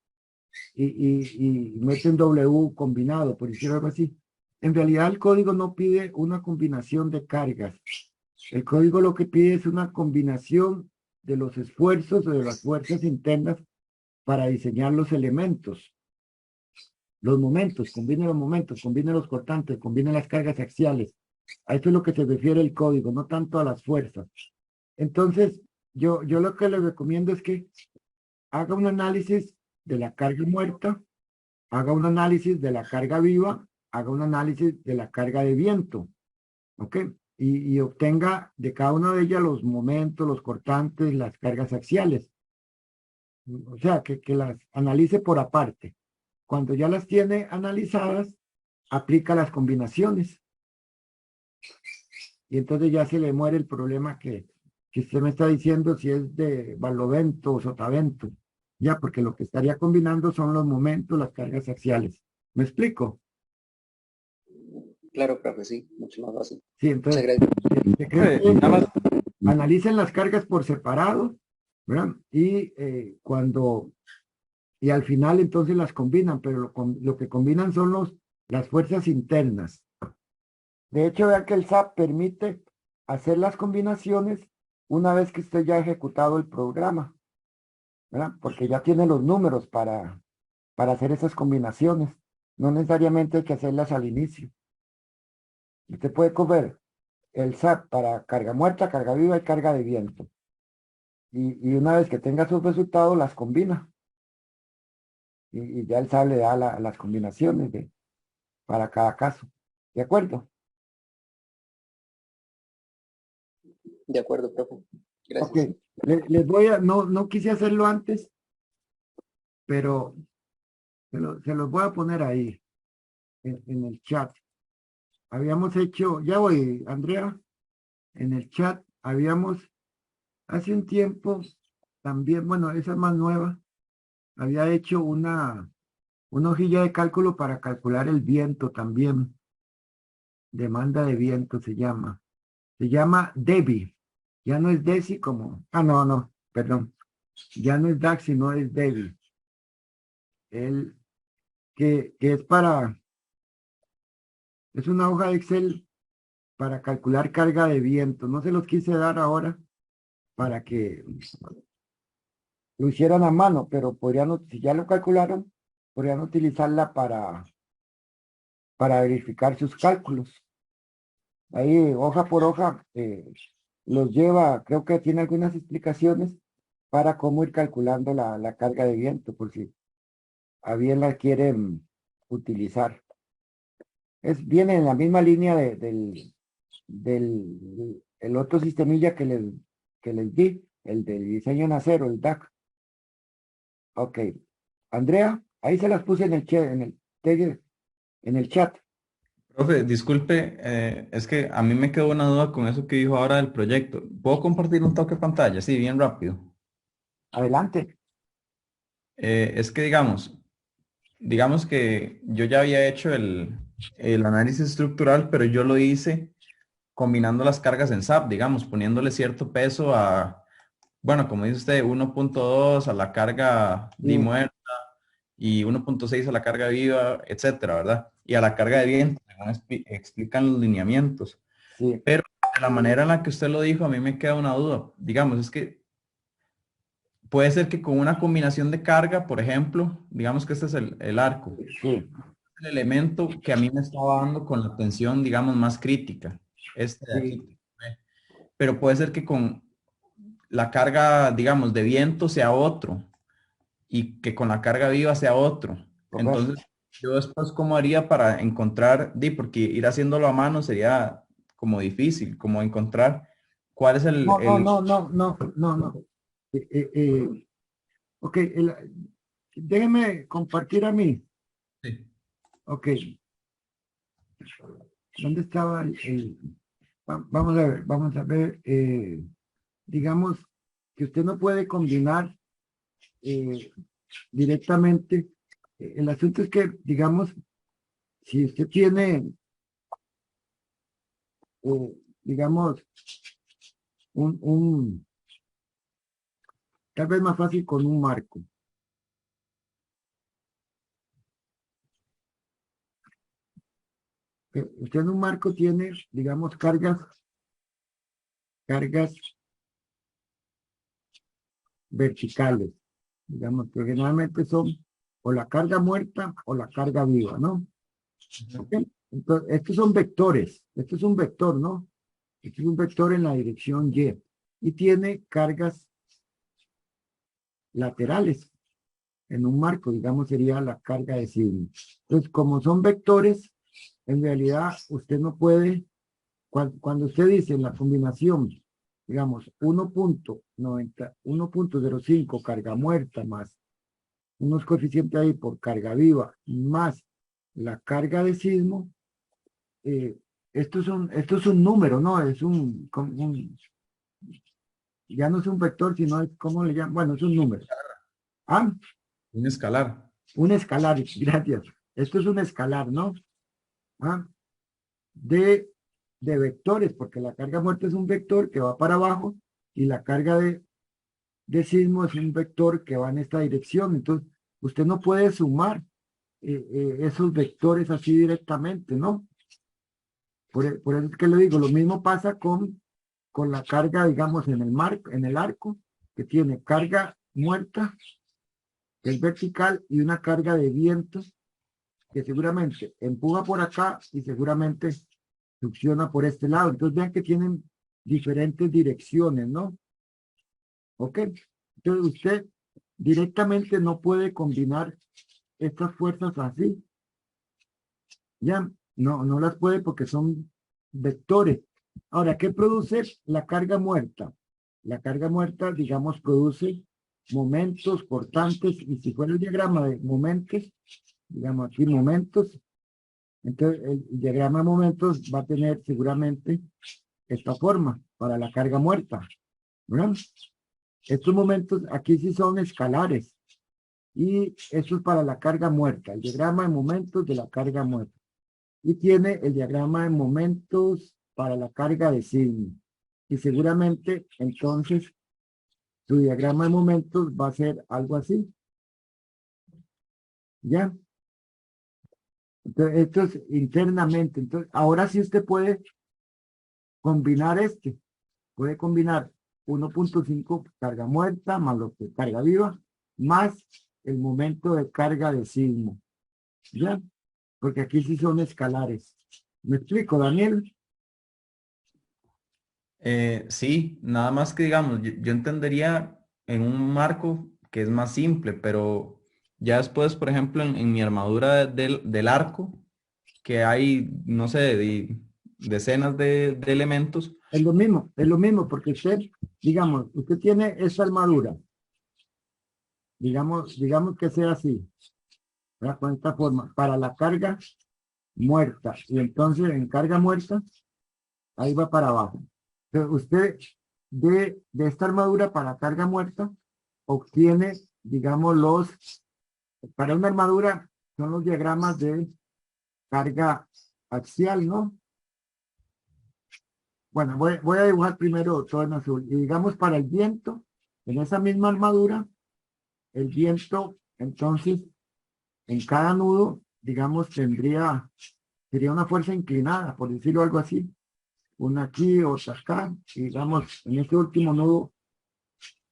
y mete un W combinado, por decirlo algo así. En realidad el código no pide una combinación de cargas. El código lo que pide es una combinación de los esfuerzos o de las fuerzas internas para diseñar los elementos. Los momentos, combine los cortantes, combine las cargas axiales. A eso es lo que se refiere el código, no tanto a las fuerzas. Entonces, yo lo que le recomiendo es que haga un análisis de la carga muerta, haga un análisis de la carga viva, haga un análisis de la carga de viento, ¿ok? Y obtenga de cada una de ellas los momentos, los cortantes, las cargas axiales. O sea, que las analice por aparte. Cuando ya las tiene analizadas, aplica las combinaciones. Y entonces ya se le muere el problema que usted me está diciendo si es de barlovento o sotavento. Ya, porque lo que estaría combinando son los momentos, las cargas axiales. ¿Me explico? Claro, profe, sí, mucho más fácil. Sí, entonces, analicen las cargas por separado, ¿verdad? Y y al final entonces las combinan, pero lo que combinan son las fuerzas internas. De hecho, vean que el SAP permite hacer las combinaciones una vez que usted ya ha ejecutado el programa, ¿verdad? Porque ya tiene los números para hacer esas combinaciones. No necesariamente hay que hacerlas al inicio. Usted puede coger el SAP para carga muerta, carga viva y carga de viento. Y una vez que tenga sus resultados, las combina. Y ya el SAP le da las combinaciones para cada caso. ¿De acuerdo? De acuerdo, profe. Gracias. Ok. Les voy a, no quise hacerlo antes, pero se los voy a poner ahí, en el chat. Habíamos hecho, ya voy, Andrea, en el chat habíamos, hace un tiempo, también, bueno, esa es más nueva, había hecho una hojilla de cálculo para calcular el viento también. Demanda de viento se llama. Se llama DEBI. Ya no es DESI como, no, perdón. Ya no es DAX, sino es DEBI. Que es para Es una hoja de Excel para calcular carga de viento. No se los quise dar ahora para que lo hicieran a mano, pero podrían, si ya lo calcularon, podrían utilizarla para verificar sus cálculos. Ahí, hoja por hoja, los lleva, creo que tiene algunas explicaciones para cómo ir calculando la carga de viento, por si a bien la quieren utilizar. Viene en la misma línea del el otro sistemilla que les di, el del diseño en acero, el DAC. Ok. Andrea, ahí se las puse en el chat. Profe, disculpe, es que a mí me quedó una duda con eso que dijo ahora del proyecto. ¿Puedo compartir un toque de pantalla? Sí, bien rápido. Adelante. Es que digamos que yo ya había hecho el análisis estructural, pero yo lo hice combinando las cargas en SAP, digamos, poniéndole cierto peso a, bueno, como dice usted, 1.2 a la carga muerta y 1.6 a la carga viva, etcétera, ¿verdad? Y a la carga de viento, según explican los lineamientos. Sí. Pero de la manera en la que usted lo dijo, a mí me queda una duda. Digamos, es que puede ser que con una combinación de carga, por ejemplo, digamos que este es el arco. Sí. El elemento que a mí me estaba dando con la tensión, digamos, más crítica. Este de aquí. Pero puede ser que con la carga, digamos, de viento sea otro y que con la carga viva sea otro. Entonces, yo después, ¿cómo haría para encontrar, porque ir haciéndolo a mano sería como difícil, como encontrar cuál es el... No. Ok, déjeme compartir a mí. Sí. Ok. ¿Dónde estaba vamos a ver, digamos que usted no puede combinar directamente. El asunto es que, digamos, si usted tiene, digamos, tal vez más fácil con un marco. Usted en un marco tiene, digamos, cargas verticales, digamos, que generalmente son o la carga muerta o la carga viva, ¿no? ¿Okay? Entonces, estos son vectores, esto es un vector, ¿no? Este es un vector en la dirección Y y tiene cargas laterales en un marco, digamos, sería la carga de signo. Entonces, como son vectores, en realidad usted no puede, cuando usted dice en la combinación, digamos, 1.05 carga muerta más unos coeficientes ahí por carga viva más la carga de sismo, esto es un número, ¿no? Ya no es un vector, sino es, ¿cómo le llaman? Bueno, es un número. ¿Ah? Un escalar. Un escalar, gracias. Esto es un escalar, ¿no? ¿Ah? De vectores, porque la carga muerta es un vector que va para abajo y la carga de sismo es un vector que va en esta dirección. Entonces, usted no puede sumar esos vectores así directamente, ¿no? Por eso es que le digo, lo mismo pasa con la carga, digamos, en el arco, que tiene carga muerta, que es vertical, y una carga de viento, que seguramente empuja por acá y seguramente succiona por este lado. Entonces vean que tienen diferentes direcciones, ¿no? ¿Ok? Entonces usted directamente no puede combinar estas fuerzas así. Ya, no las puede porque son vectores. Ahora, ¿qué produce la carga muerta? La carga muerta, digamos, produce momentos cortantes, y si fuera el diagrama de momentos, digamos aquí momentos, entonces el diagrama de momentos va a tener seguramente esta forma para la carga muerta, ¿verdad? Estos momentos aquí sí son escalares, y esto es para la carga muerta, el diagrama de momentos de la carga muerta. Y tiene el diagrama de momentos para la carga de signo. Y seguramente, entonces, su diagrama de momentos va a ser algo así. ¿Ya? Entonces, esto es internamente. Entonces, ahora sí usted puede combinar puede combinar 1.5 carga muerta más lo que carga viva, más el momento de carga de sismo. ¿Ya? Porque aquí sí son escalares. ¿Me explico, Daniel? Sí, nada más que digamos, yo entendería en un marco que es más simple, pero ya después, por ejemplo, en mi armadura del arco, que hay, no sé, decenas de elementos. Es lo mismo, porque usted, digamos, usted tiene esa armadura, digamos que sea así, ¿verdad? Con esta forma, para la carga muerta, y entonces en carga muerta, ahí va para abajo. Entonces, usted de esta armadura para carga muerta, obtiene, digamos, para una armadura, son los diagramas de carga axial, ¿no? Bueno, voy a dibujar primero todo en azul. Y digamos para el viento, en esa misma armadura, el viento, entonces, en cada nudo, digamos, sería una fuerza inclinada, por decirlo algo así. Una aquí, otra acá, y digamos, en este último nudo,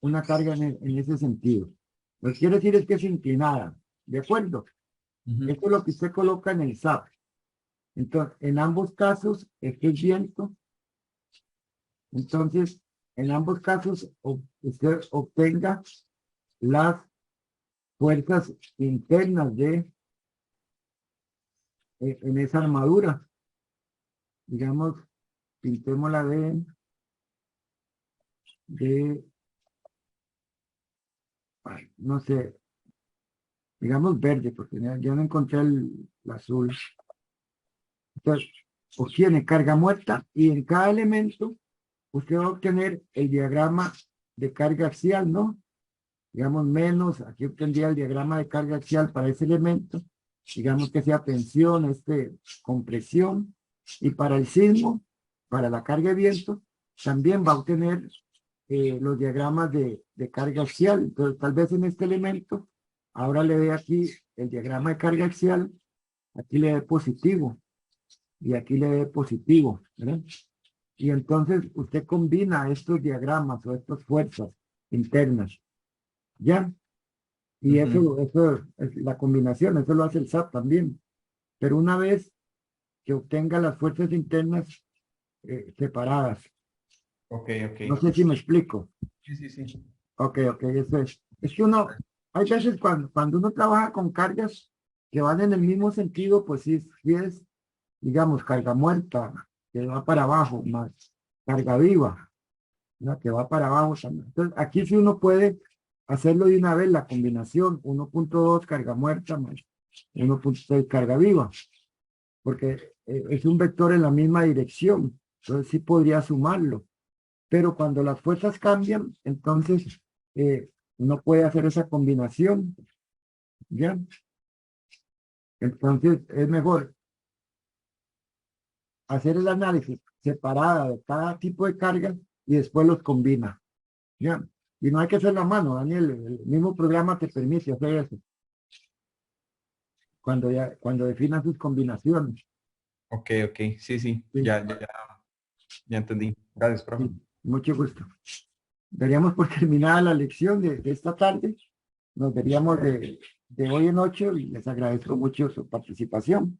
una carga en ese sentido. Lo que quiere decir es que es inclinada, ¿de acuerdo? Esto es lo que usted coloca en el SAP. Entonces, en ambos casos, este es viento. Entonces, en ambos casos, usted obtenga las fuerzas internas en esa armadura. Digamos, pintémosla no sé, digamos verde, porque ya no encontré el azul. Entonces, obtiene carga muerta y en cada elemento usted va a obtener el diagrama de carga axial, ¿no? Digamos menos, aquí obtendría el diagrama de carga axial para ese elemento, digamos que sea tensión, compresión, y para el sismo, para la carga de viento, también va a obtener los diagramas de carga axial. Entonces, tal vez en este elemento, ahora le dé aquí el diagrama de carga axial, aquí le dé positivo, y aquí le dé positivo, ¿verdad? Y entonces usted combina estos diagramas o estas fuerzas internas, ¿ya? Y eso es la combinación, eso lo hace el SAP también. Pero una vez que obtenga las fuerzas internas separadas. Ok. No sé si me explico. Sí. Ok, eso es. Es que hay veces cuando uno trabaja con cargas que van en el mismo sentido, pues sí es, digamos, carga muerta, que va para abajo, más carga viva, ¿no? Que va para abajo también. Entonces, aquí sí uno puede hacerlo de una vez, la combinación, 1.2 carga muerta más 1.6 carga viva, porque es un vector en la misma dirección, entonces sí podría sumarlo. Pero cuando las fuerzas cambian, entonces uno puede hacer esa combinación, ¿ya? Entonces es mejor hacer el análisis separada de cada tipo de carga y después los combina, ¿ya? Y no hay que hacerlo a mano, Daniel, el mismo programa te permite hacer eso. Cuando definan sus combinaciones. Ok, sí. Ya entendí. Gracias, profe. Sí, mucho gusto. Daríamos por terminada la lección de esta tarde. Nos veríamos de hoy en 8 y les agradezco mucho su participación.